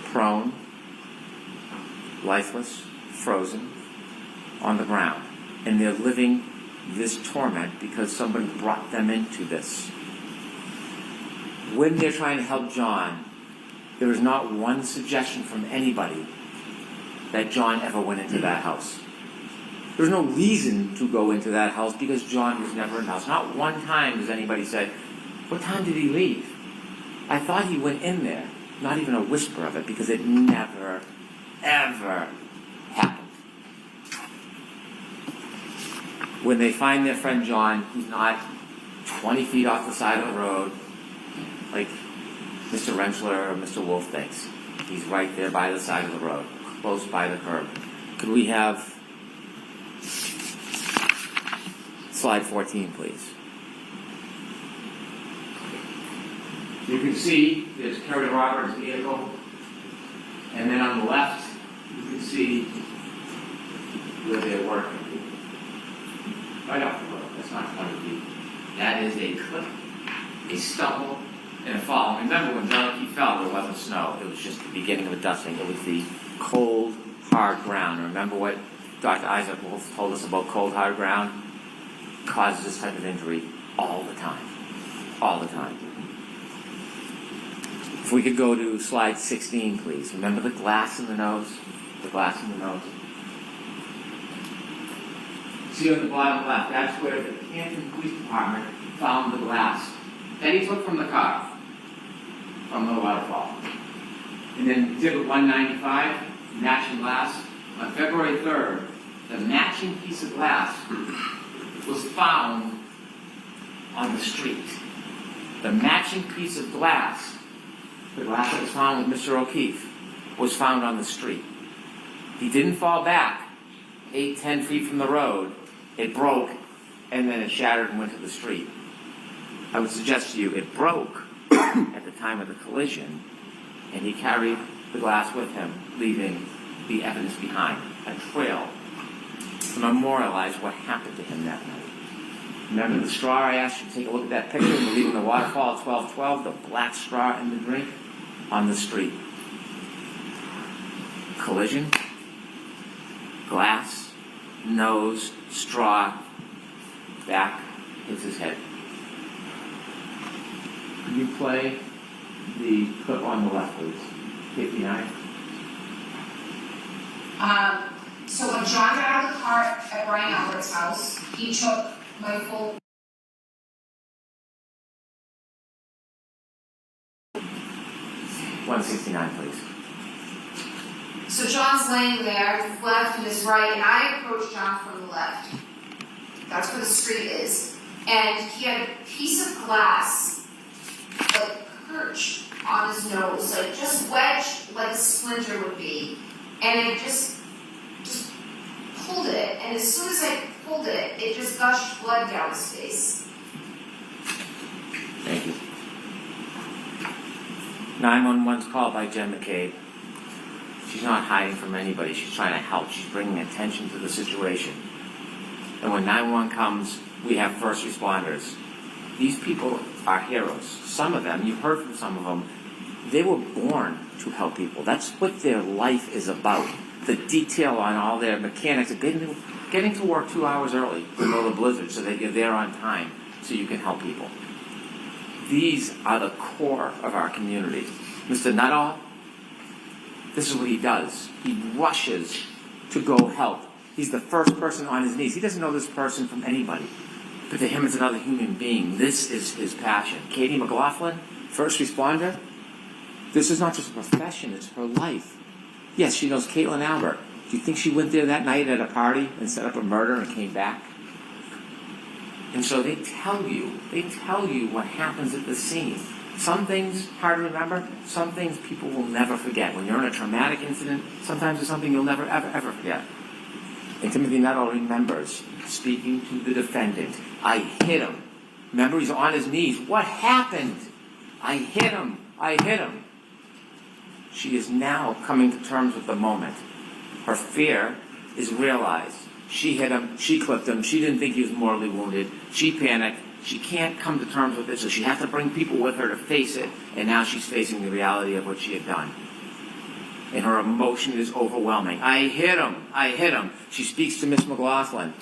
prone, lifeless, frozen, on the ground. And they're living this torment because somebody brought them into this. When they're trying to help John, there is not one suggestion from anybody that John ever went into that house. There's no reason to go into that house because John was never in the house. Not one time does anybody say, what time did he leave? I thought he went in there. Not even a whisper of it because it never, ever happened. When they find their friend John, he's not 20 feet off the side of the road like Mr. Rentschler or Mr. Wolf thinks. He's right there by the side of the road, close by the curb. Could we have slide 14, please? You can see there's Kerry Roberts' vehicle, and then on the left, you can see where they're working. Right off the road. That's not 20 feet. That is a clip, a stumble, and a fall. Remember when John O'Keefe fell, there wasn't snow. It was just the beginning of a dusting. It was the cold, hard ground. Remember what Dr. Isaac Wolf told us about cold, hard ground? Causes this type of injury all the time. All the time. If we could go to slide 16, please. Remember the glass in the nose? The glass in the nose. See on the bottom left, that's where the Canton Police Department found the glass that he took from the car, from the waterfall. And then Exhibit 195, matching glass. On February 3rd, the matching piece of glass was found on the street. The matching piece of glass, the glass that was found with Mr. O'Keefe, was found on the street. He didn't fall back 8-10 feet from the road. It broke, and then it shattered and went to the street. I would suggest to you it broke at the time of the collision, and he carried the glass with him, leaving the evidence behind, a trail to memorialize what happened to him that night. Remember the straw I asked you to take a look at that picture? We're leaving the waterfall at 12:12, the black straw in the drink on the street. Collision, glass, nose, straw, back, hits his head. Can you play the clip on the left, please? 59. So when John got out of the car at Brian Albert's house, he took my full 169, please. So John's laying there, his left and his right, and I approached John from the left. That's where the street is. And he had a piece of glass, like perched on his nose, like just wedged like a splinter would be. And it just pulled it, and as soon as I pulled it, it just gushed blood down his face. Thank you. 911's called by Jen McCabe. She's not hiding from anybody. She's trying to help. She's bringing attention to the situation. And when 911 comes, we have first responders. These people are heroes. Some of them, you heard from some of them, they were born to help people. That's what their life is about. The detail on all their mechanics, getting to work 2 hours early to know the blizzard so that you're there on time so you can help people. These are the core of our community. Mr. Nuttall, this is what he does. He rushes to go help. He's the first person on his knees. He doesn't know this person from anybody. But to him, it's another human being. This is his passion. Katie McLaughlin, first responder, This is not just a profession, it's her life. Yes, she knows Caitlin Albert. Do you think she went there that night at a party and set up a murder and came back? And so they tell you what happens at the scene. Some things hard to remember, some things people will never forget. When you're in a traumatic incident, sometimes it's something you'll never, ever forget. And Timothy Nuttall remembers speaking to the defendant. I hit him. Remember, he's on his knees. What happened? I hit him. I hit him. She is now coming to terms with the moment. Her fear is realized. She hit him. She clipped him. She didn't think he was mortally wounded. She panicked. She can't come to terms with it, so she has to bring people with her to face it. And now she's facing the reality of what she had done. And her emotion is overwhelming. I hit him. I hit him. She speaks to Miss McLaughlin.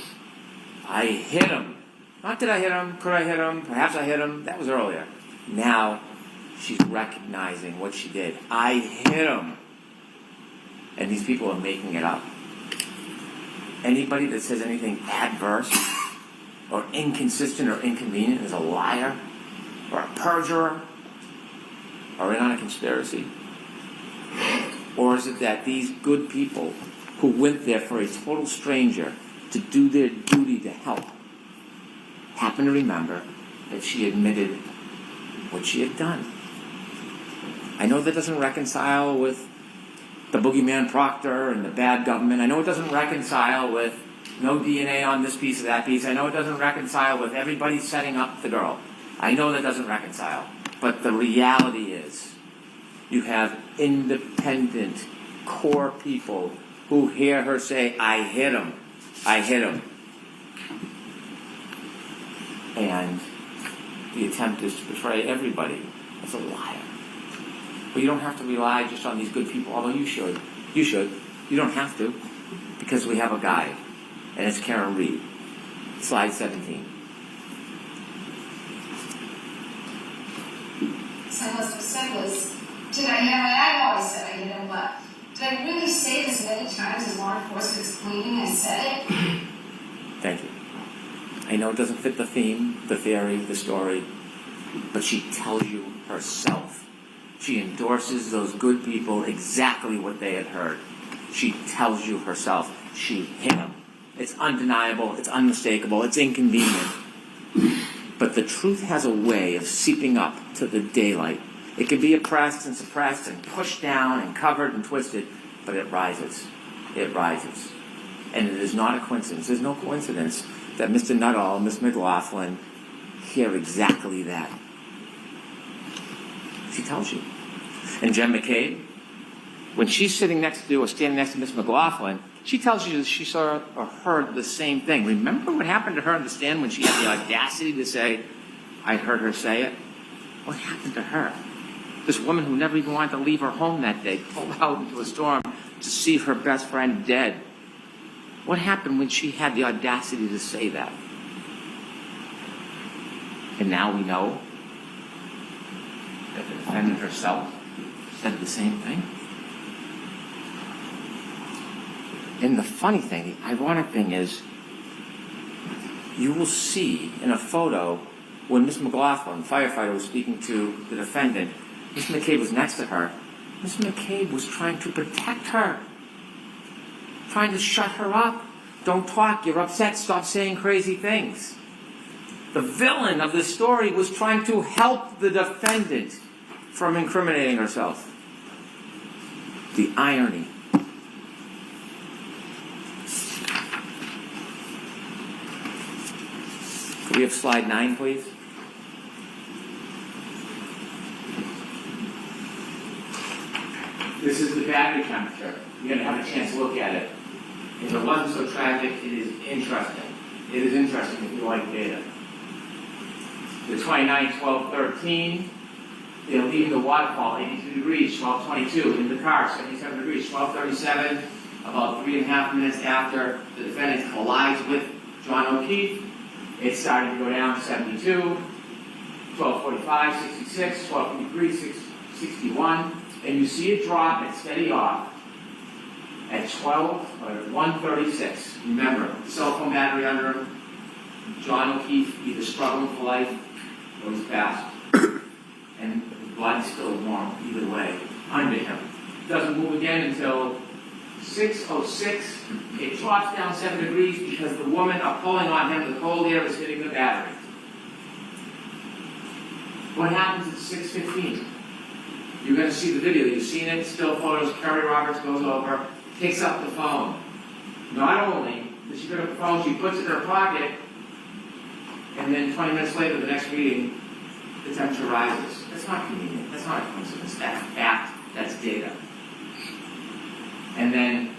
I hit him. Not did I hit him, could I hit him, perhaps I hit him. That was earlier. Now she's recognizing what she did. I hit him. And these people are making it up. Anybody that says anything adverse or inconsistent or inconvenient is a liar or a perjurer or in on a conspiracy. Or is it that these good people who went there for a total stranger to do their duty to help happen to remember that she admitted what she had done? I know that doesn't reconcile with the boogeyman Proctor and the bad government. I know it doesn't reconcile with no DNA on this piece or that piece. I know it doesn't reconcile with everybody setting up the girl. I know that doesn't reconcile. But the reality is, you have independent, core people who hear her say, I hit him. I hit him. And the attempt is to portray everybody as a liar. But you don't have to rely just on these good people, although you should. You should. You don't have to, because we have a guide, and it's Karen Reed. Slide 17. So what was said was, did I know, and I've always said I didn't know, but did I really say this many times as law enforcement is claiming I said it? Thank you. I know it doesn't fit the theme, the theory, the story, but she tells you herself. She endorses those good people exactly what they had heard. She tells you herself. She hit him. It's undeniable. It's unmistakable. It's inconvenient. But the truth has a way of seeping up to the daylight. It can be oppressed and suppressed and pushed down and covered and twisted, but it rises. It rises. And it is not a coincidence. There's no coincidence that Mr. Nuttall and Miss McLaughlin hear exactly that. She tells you. And Jen McCabe, when she's sitting next to or standing next to Miss McLaughlin, she tells you that she saw or heard the same thing. Remember what happened to her on the stand when she had the audacity to say, I heard her say it? What happened to her? This woman who never even wanted to leave her home that day, pulled out into a storm to see her best friend dead. What happened when she had the audacity to say that? And now we know that the defendant herself said the same thing. And the funny thing, the ironic thing is, you will see in a photo when Miss McLaughlin, the firefighter, was speaking to the defendant, Miss McCabe was next to her. Miss McCabe was trying to protect her, trying to shut her up. Don't talk, you're upset, stop saying crazy things. The villain of the story was trying to help the defendant from incriminating herself. The irony. Could we have slide 9, please? This is the battery temperature. You're going to have a chance to look at it. If it wasn't so tragic, it is interesting. It is interesting if you like data. The 29, 12, 13. They're leaving the waterfall, 82 degrees, 12:22. In the car, 77 degrees, 12:37. About 3.5 minutes after the defendant collides with John O'Keefe, it's starting to go down to 72, 12:45, 66, 12:53, 61. And you see it drop and steady off at 1:36. Remember, cell phone battery under him. John O'Keefe either struggling for life or he's passed. And Body's still warm either way under him. Doesn't move again until 6:06. It drops down 7 degrees because the women are pulling on him. The cold air is hitting the battery. What happens at 6:15? You're going to see the video. You've seen it. Still photos. Kerry Roberts goes over, picks up the phone. Not only does she pick up the phone, she puts it in her pocket, and then 20 minutes later, the next reading, the temperature rises. That's not convenient. That's not a coincidence. That's fact. That's data. And then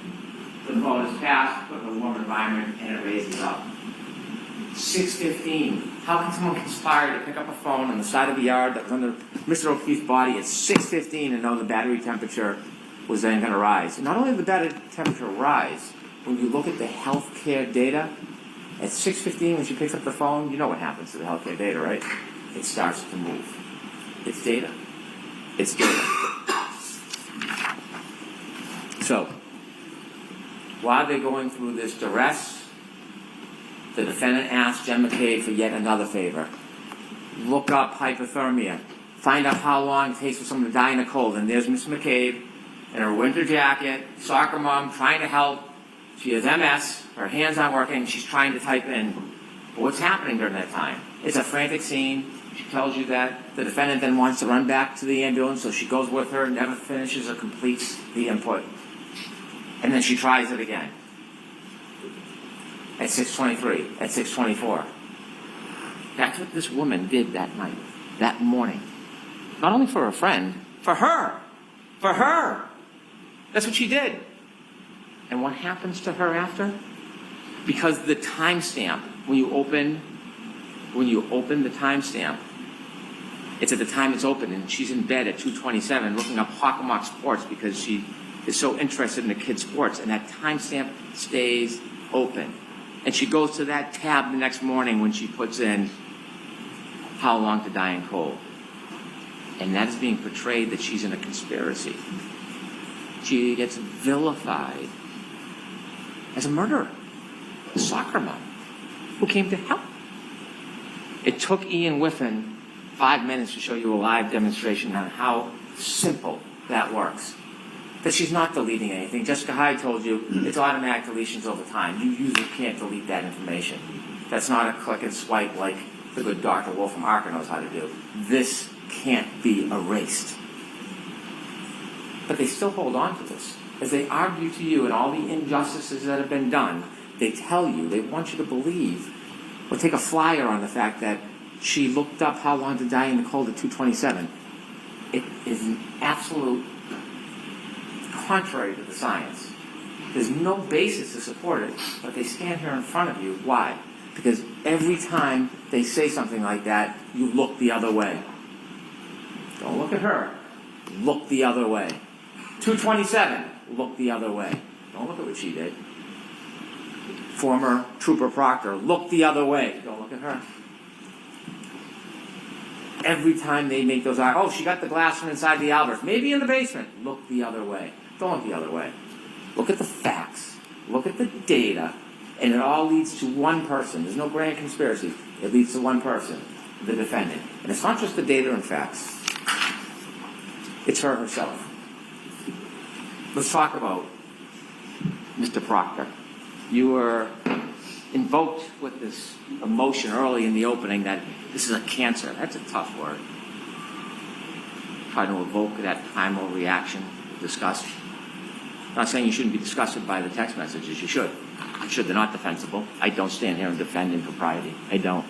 the phone is passed, put in a warm environment, and it raises up. 6:15. How can someone conspire to pick up a phone on the side of the yard that was under Mr. O'Keefe's body at 6:15 and know the battery temperature was then going to rise? And not only did the battery temperature rise, when you look at the healthcare data, at 6:15 when she picks up the phone, you know what happens to the healthcare data, right? It starts to move. It's data. It's data. So, while they're going through this duress, the defendant asked Jen McCabe for yet another favor. Look up hypothermia. Find out how long it takes for someone to die in the cold. And there's Miss McCabe in her winter jacket, soccer mom, trying to help. She has MS. Her hands aren't working. She's trying to type in what's happening during that time. It's a frantic scene. She tells you that. The defendant then wants to run back to the ambulance, so she goes with her, never finishes or completes the input. And then she tries it again. At 6:23, at 6:24. That's what this woman did that night, that morning. Not only for her friend, for her. For her. That's what she did. And what happens to her after? Because the timestamp, when you open the timestamp, it's at the time it's open, and she's in bed at 2:27 looking up Hockomock Sports because she is so interested in the kids' sports, and that timestamp stays open. And she goes to that tab the next morning when she puts in how long to die in cold. And that is being portrayed that she's in a conspiracy. She gets vilified as a murderer, a soccer mom who came to help. It took Ian Whiffen 5 minutes to show you a live demonstration on how simple that works. That she's not deleting anything. Jessica Hyde told you it's automatic deletions all the time. You usually can't delete that information. That's not a click and swipe like the good Dr. Wolf from Arca knows how to do. This can't be erased. But they still hold on to this. As they argue to you and all the injustices that have been done, they tell you, they want you to believe, or take a flyer on the fact that she looked up how long to die in the cold at 2:27. It is an absolute contrary to the science. There's no basis to support it, but they stand here in front of you. Why? Because every time they say something like that, you look the other way. Don't look at her. Look the other way. 2:27, look the other way. Don't look at what she did. Former Trooper Proctor, look the other way. Don't look at her. Every time they make those, oh, she got the glass from inside the Alberts, maybe in the basement. Look the other way. Don't look the other way. Look at the facts. Look at the data. And it all leads to one person. There's no grand conspiracy. It leads to one person, the defendant. And it's not just the data and facts. It's her herself. Let's talk about Mr. Proctor. You were invoked with this emotion early in the opening that this is a cancer. That's a tough word. Try to evoke that primal reaction, disgust. I'm not saying you shouldn't be disgusted by the text messages. You should. You should. They're not defensible. I don't stand here and defend impropriety. I don't.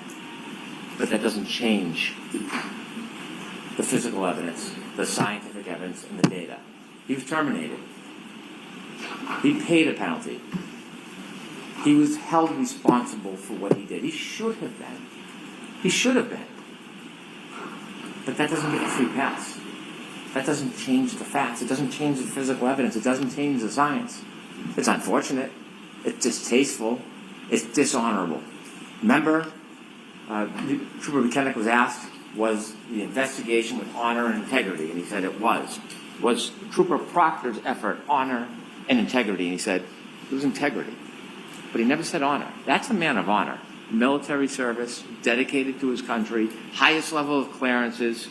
But that doesn't change the physical evidence, the scientific evidence, and the data. He was terminated. He paid a penalty. He was held responsible for what he did. He should have been. He should have been. But that doesn't get a free pass. That doesn't change the facts. It doesn't change the physical evidence. It doesn't change the science. It's unfortunate. It's distasteful. It's dishonorable. Remember, Trooper McKennick was asked, was the investigation with honor and integrity? And he said it was. Was Trooper Proctor's effort honor and integrity? And he said it was integrity. But he never said honor. That's a man of honor. Military service, dedicated to his country, highest level of clearances,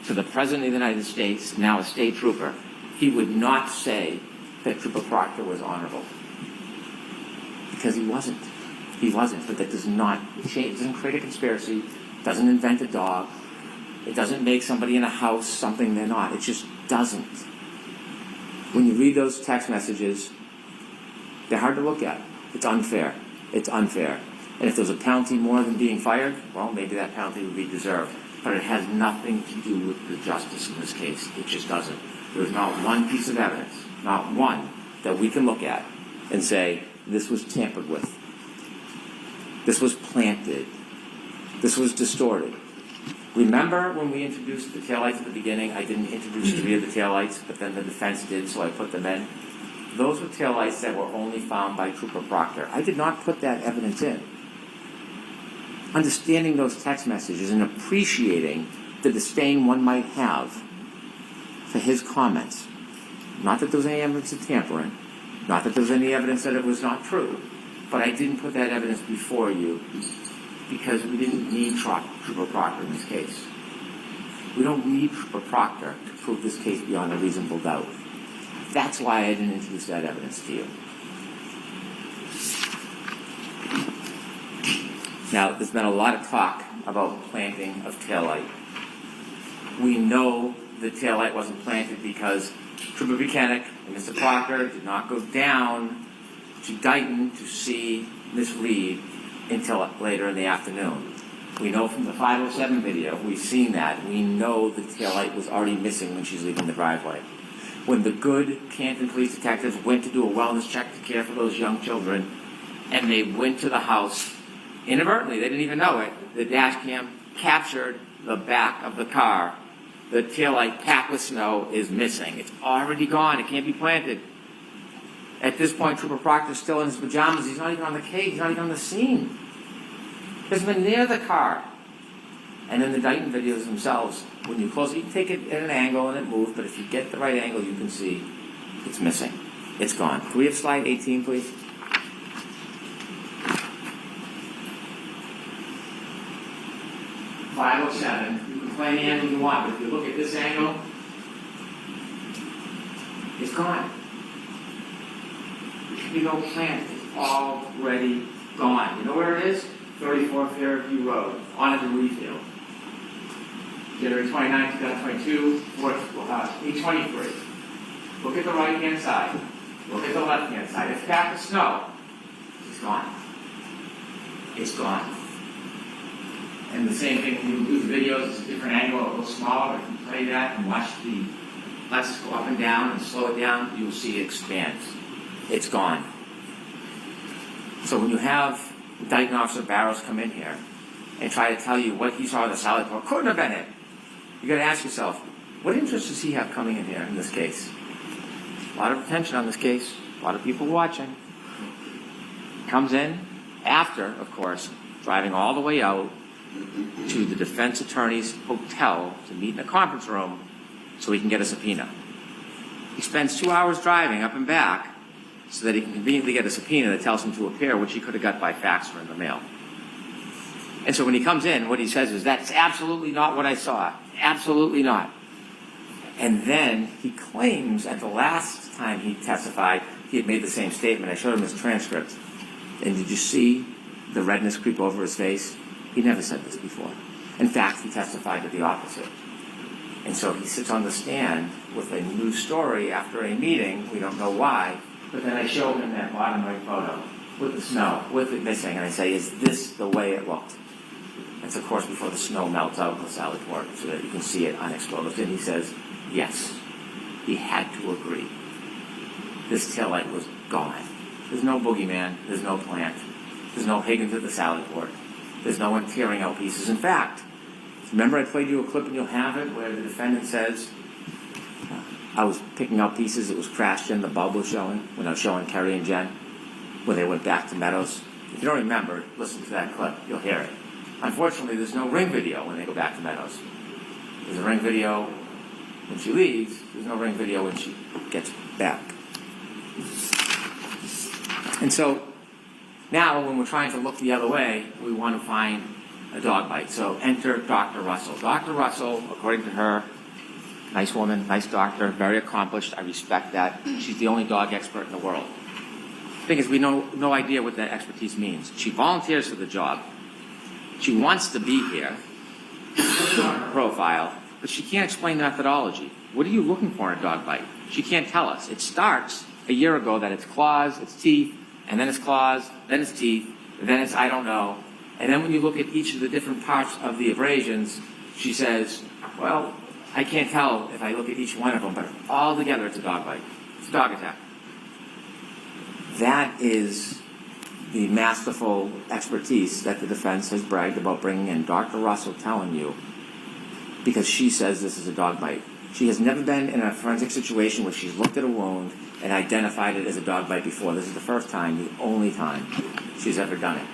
to the President of the United States, now a state trooper, he would not say that Trooper Proctor was honorable. Because he wasn't. He wasn't, but that does not change, doesn't create a conspiracy, doesn't invent a dog, it doesn't make somebody in a house something they're not. It just doesn't. When you read those text messages, they're hard to look at. It's unfair. It's unfair. And if there's a penalty more than being fired, well, maybe that penalty would be deserved. But it has nothing to do with the justice in this case. It just doesn't. There's not one piece of evidence, not one, that we can look at and say, this was tampered with. This was planted. This was distorted. Remember when we introduced the taillights at the beginning? I didn't introduce 3 of the taillights, but then the defense did, so I put them in. Those were taillights that were only found by Trooper Proctor. I did not put that evidence in. Understanding those text messages and appreciating the disdain one might have for his comments. Not that there was any evidence of tampering, not that there was any evidence that it was not true, but I didn't put that evidence before you because we didn't need Trooper Proctor in this case. We don't need Trooper Proctor to prove this case beyond a reasonable doubt. That's why I didn't introduce that evidence to you. Now, there's been a lot of talk about planting of taillight. We know the taillight wasn't planted because Trooper Buchanan and Mr. Proctor did not go down to Dighton to see Miss Reed until later in the afternoon. We know from the 507 video, we've seen that. We know the taillight was already missing when she's leaving the driveway. When the good Canton police detectives went to do a wellness check to care for those young children, and they went to the house, inadvertently, they didn't even know it, the dash cam captured the back of the car. The taillight packed with snow is missing. It's already gone. It can't be planted. At this point, Trooper Proctor's still in his pajamas. He's not even on the case. He's not even on the scene. He hasn't been near the car. And then the Dighton videos themselves, when you close it, you can take it at an angle and it moves, but if you get the right angle, you can see it's missing. It's gone. Can we have slide 18, please? .507. You can play any angle you want, but if you look at this angle, it's gone. There should be no plant. It's already gone. You know where it is? 34 Fairview Road, on the Retrial. January 29, 2022, 823. Look at the right-hand side. Look at the left-hand side. It's packed with snow. It's gone. It's gone. And the same thing when you do the videos, it's a different angle, a little smaller. If you play that and watch the lights go up and down and slow it down, you'll see it expand. It's gone. So when you have Dighton Officer Barrows come in here and try to tell you what he saw in the salad bar, couldn't have been it. You got to ask yourself, what interest does he have coming in here in this case? A lot of attention on this case, a lot of people watching. Comes in after, of course, driving all the way out to the defense attorney's hotel to meet in a conference room so he can get a subpoena. He spends 2 hours driving up and back so that he can conveniently get a subpoena that tells him to appear, which he could have got by fax or in the mail. And so when he comes in, what he says is, that's absolutely not what I saw. Absolutely not. And then he claims at the last time he testified, he had made the same statement. I showed him his transcript. And did you see the redness creep over his face? He never said this before. In fact, he testified to the opposite. And so he sits on the stand with a new story after a meeting. We don't know why. But then I show him that bottom right photo with the snow, with it missing. And I say, is this the way it looked? It's, of course, before the snow melts out in the salad port so that you can see it unexposed. And he says, yes, he had to agree. This taillight was gone. There's no boogeyman. There's no plant. There's no Higgins at the salad port. There's no one tearing out pieces. In fact, remember I played you a clip and you'll have it where the defendant says, I was picking out pieces, it was crashed in, the bulb was showing, when I was showing Kerry and Jen, when they went back to Meadows. If you don't remember, listen to that clip, you'll hear it. Unfortunately, there's no ring video when they go back to Meadows. There's a ring video when she leaves, there's no ring video when she gets back. And so, now when we're trying to look the other way, we want to find a dog bite. So enter Dr. Russell. Dr. Russell, according to her, Nice woman, nice doctor, very accomplished. I respect that. She's the only dog expert in the world. The thing is, we know no idea what that expertise means. She volunteers for the job. She wants to be here, profile, but she can't explain the methodology. What are you looking for in a dog bite? She can't tell us. It starts a year ago that it's claws, it's teeth, and then it's claws, then it's teeth, then it's I don't know. And then when you look at each of the different parts of the abrasions, she says, well, I can't tell if I look at each one of them, but all together it's a dog bite. It's a dog attack. That is the masterful expertise that the defense has bragged about bringing in. Dr. Russell telling you, because she says this is a dog bite. She has never been in a forensic situation where she's looked at a wound and identified it as a dog bite before. This is the first time, the only time she's ever done it.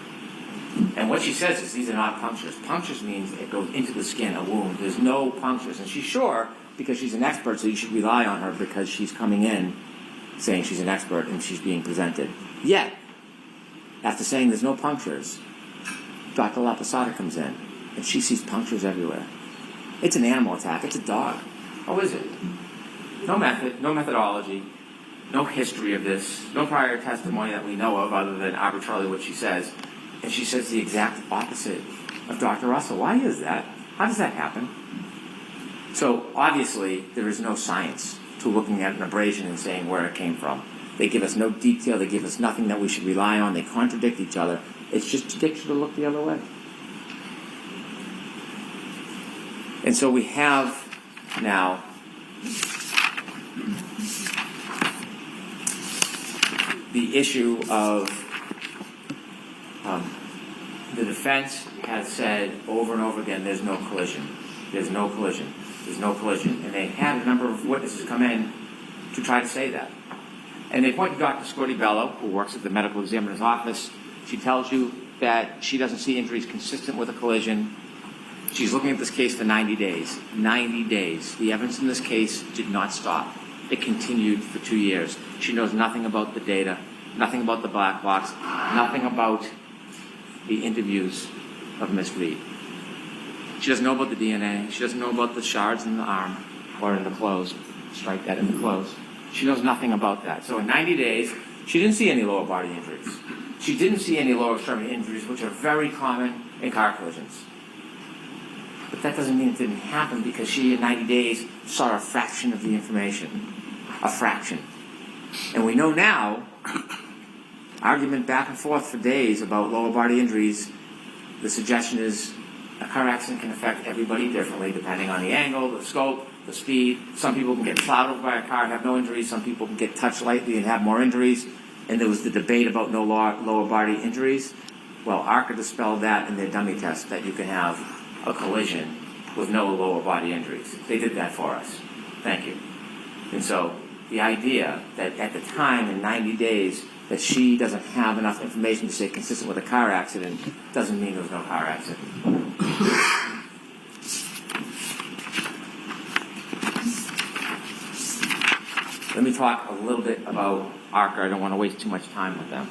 And what she says is these are not punctures. Punctures means it goes into the skin, a wound. There's no punctures. And she's sure because she's an expert, so you should rely on her because she's coming in saying she's an expert and she's being presented. Yet, after saying there's no punctures, Dr. Laposada comes in and she sees punctures everywhere. It's an animal attack. It's a dog. How is it? No method, no methodology, no history of this, no prior testimony that we know of other than arbitrarily what she says. And she says the exact opposite of Dr. Russell. Why is that? How does that happen? So obviously there is no science to looking at an abrasion and saying where it came from. They give us no detail. They give us nothing that we should rely on. They contradict each other. It's just to get you to look the other way. And so we have now the issue of the defense has said over and over again, there's no collision. There's no collision. There's no collision. And they had a number of witnesses come in to try to say that. And they point to Dr. Scotty Bello, who works at the medical examiner's office. She tells you that she doesn't see injuries consistent with a collision. She's looking at this case for 90 days. 90 days. The evidence in this case did not stop. It continued for 2 years. She knows nothing about the data, nothing about the black box, nothing about the interviews of Ms. Reed. She doesn't know about the DNA. She doesn't know about the shards in the arm or in the clothes. Strike that in the clothes. She knows nothing about that. So in 90 days, she didn't see any lower body injuries. She didn't see any lower extremity injuries, which are very common in car collisions. But that doesn't mean it didn't happen because she, in 90 days, saw a fraction of the information. A fraction. And we know now, argument back and forth for days about lower body injuries, the suggestion is a car accident can affect everybody differently depending on the angle, the scope, the speed. Some people can get plowed over by a car and have no injuries. Some people can get touched lightly and have more injuries. And there was the debate about no lower body injuries. Well, ARCA dispelled that in their dummy test, that you can have a collision with no lower body injuries. They did that for us. Thank you. And so the idea that at the time, in 90 days, that she doesn't have enough information to say consistent with a car accident doesn't mean there was no car accident. Let me talk a little bit about ARCA. I don't want to waste too much time with them.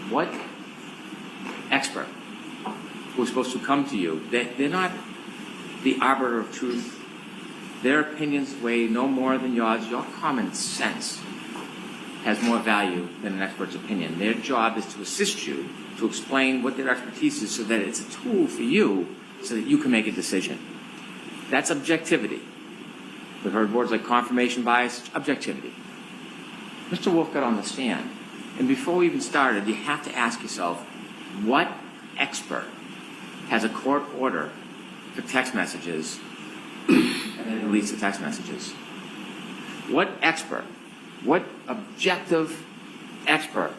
What expert who's supposed to come to you, they're not the arbiter of truth. Their opinions weigh no more than yours. Your common sense has more value than an expert's opinion. Their job is to assist you, to explain what their expertise is so that it's a tool for you so that you can make a decision. That's objectivity. We've heard words like confirmation bias, objectivity. Mr. Wolf got on the stand, and before we even started, you have to ask yourself, what expert has a court order for text messages and then deletes the text messages? What expert, what objective expert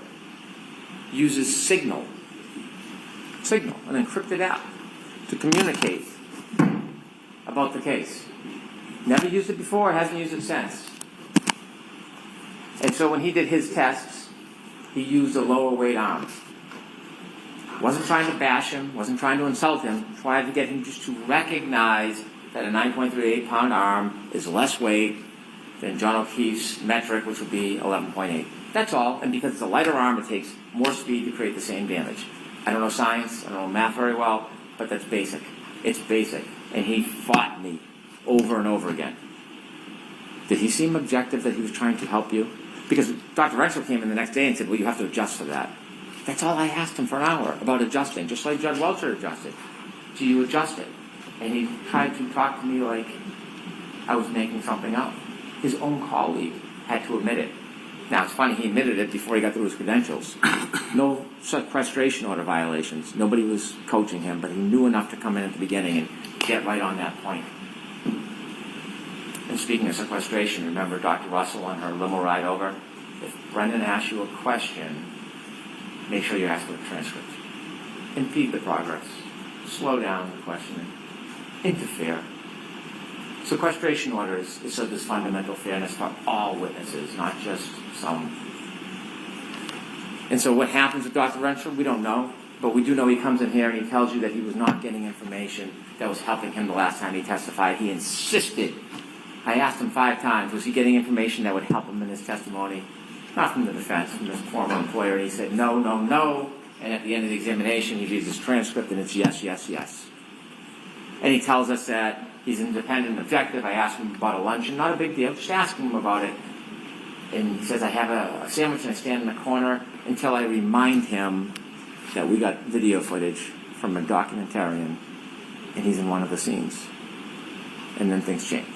uses Signal, an encrypted app, to communicate about the case? Never used it before, hasn't used it since. And so when he did his tests, he used a lower weight arm. Wasn't trying to bash him, wasn't trying to insult him, tried to get him just to recognize that a 9.38 pound arm is less weight than John O'Keefe's metric, which would be 11.8. That's all, and because it's a lighter arm, it takes more speed to create the same damage. I don't know science, I don't know math very well, but that's basic. It's basic. And he fought me over and over again. Did he seem objective that he was trying to help you? Because Dr. Retrial came in the next day and said, well, you have to adjust for that. That's all I asked him for an hour about adjusting, just like Judge Welcher adjusted. Do you adjust it? And he tried to talk to me like I was making something up. His own colleague had to admit it. Now, it's funny, he admitted it before he got through his credentials. No sequestration order violations. Nobody was coaching him, but he knew enough to come in at the beginning and get right on that point. And speaking of sequestration, remember Dr. Russell on her limo ride over? If Brendan asks you a question, make sure you ask for a transcript. Impede the progress. Slow down the questioning. Interfere. Sequestration orders is so there's fundamental fairness for all witnesses, not just some. And so what happens with Dr. Retrial, we don't know, but we do know he comes in here and he tells you that he was not getting information that was helping him the last time he testified. He insisted. I asked him 5 times, was he getting information that would help him in his testimony? Not from the defense, from his former employer. And he said, no, no, no. And at the end of the examination, he reads his transcript and it's yes, yes, yes. And he tells us that he's independent and objective. I asked him about a luncheon, not a big deal, just asking him about it. And he says, I have a sandwich and I stand in the corner until I remind him that we got video footage from a documentarian and he's in one of the scenes. And then things change.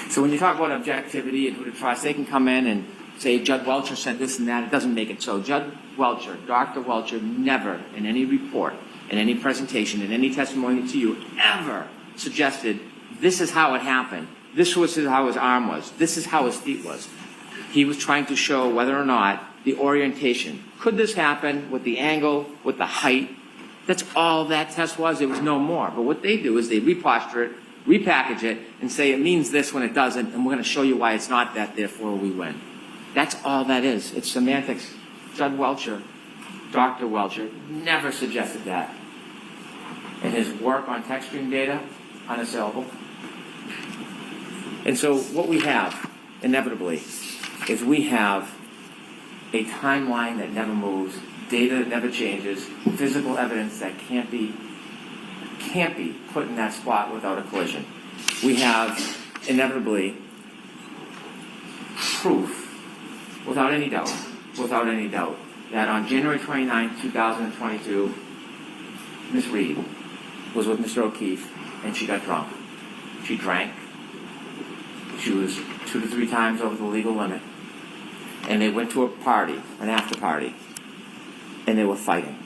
So when you talk about objectivity and who to trust, they can come in and say, Judge Welcher said this and that. It doesn't make it so. Judge Welcher, Dr. Welcher, never in any report, in any presentation, in any testimony to you, ever suggested this is how it happened. This was how his arm was. This is how his feet was. He was trying to show whether or not the orientation. Could this happen with the angle, with the height? That's all that test was. It was no more. But what they do is they reposture it, repackage it, and say it means this when it doesn't, and we're going to show you why it's not that, therefore we win. That's all that is. It's semantics. Judge Welcher, Dr. Welcher, never suggested that. And his work on text stream data, unassailable. And so what we have, inevitably, is we have a timeline that never moves, data that never changes, physical evidence that can't be put in that spot without a collision. We have, inevitably, proof, without any doubt, that on January 29, 2022, Ms. Reed was with Mr. O'Keefe, and she got drunk. She drank. She was 2 to 3 times over the legal limit. And they went to a party, an after party, and they were fighting.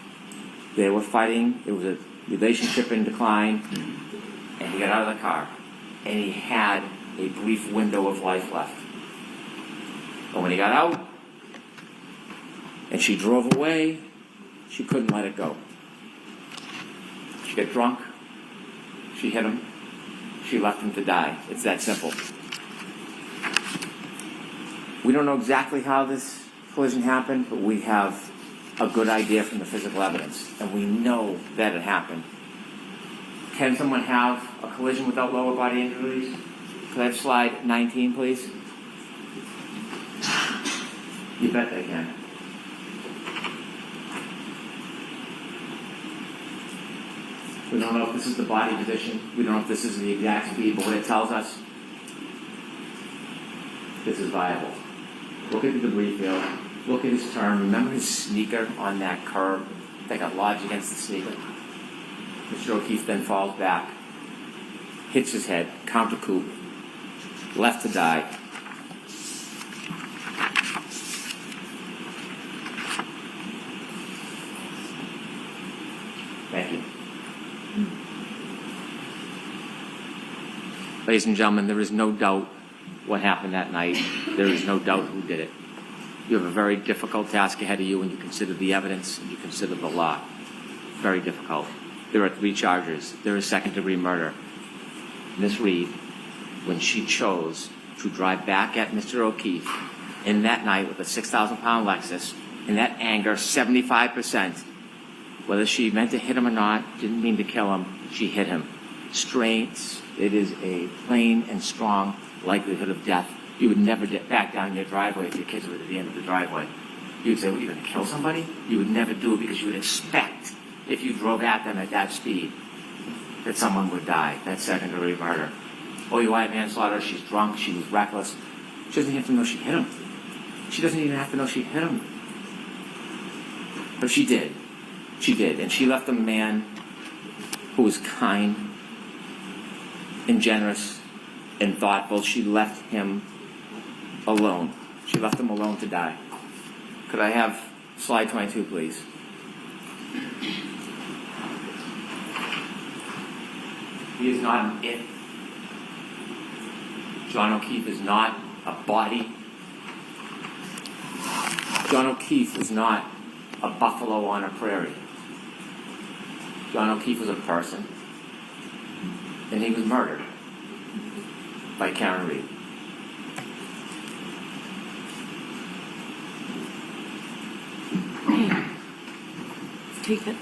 It was a relationship in decline, and he got out of the car, and he had a brief window of life left. But when he got out, and she drove away, she couldn't let it go. She got drunk, she hit him, she left him to die. It's that simple. We don't know exactly how this collision happened, but we have a good idea from the physical evidence, and we know that it happened. Can someone have a collision without lower body injuries? Could I have slide 19, please? You bet they can. We don't know if this is the body position. We don't know if this is the exact speed, but what it tells us, this is viable. Look at the debris field. Look at his turn. Remember his sneaker on that curb that got lodged against the sneaker? Mr. O'Keefe then falls back, hits his head, counter coup, left to die. Thank you. Ladies and gentlemen, there is no doubt what happened that night. There is no doubt who did it. You have a very difficult task ahead of you when you consider the evidence and you consider the law. Very difficult. There are 3 charges. There is second-degree murder. Ms. Reed, when she chose to drive back at Mr. O'Keefe in that night with a 6,000-pound Lexus, in that anger, 75%, whether she meant to hit him or not, didn't mean to kill him, she hit him. Straight, it is a plain and strong likelihood of death. You would never back down your driveway if your kids were at the end of the driveway. You would say, well, you're going to kill somebody? You would never do it because you would expect if you drove at them at that speed. that someone would die. That's second-degree murder. OUI manslaughter, she's drunk, she was reckless. She doesn't even have to know she hit him. She doesn't even have to know she hit him. But she did. She did. And she left a man who was kind and generous and thoughtful. She left him alone. She left him alone to die. Could I have slide 22, please? He is not an it. John O'Keefe is not a body. John O'Keefe was not a buffalo on a prairie. John O'Keefe was a person, and he was murdered by Karen Reed. Take it.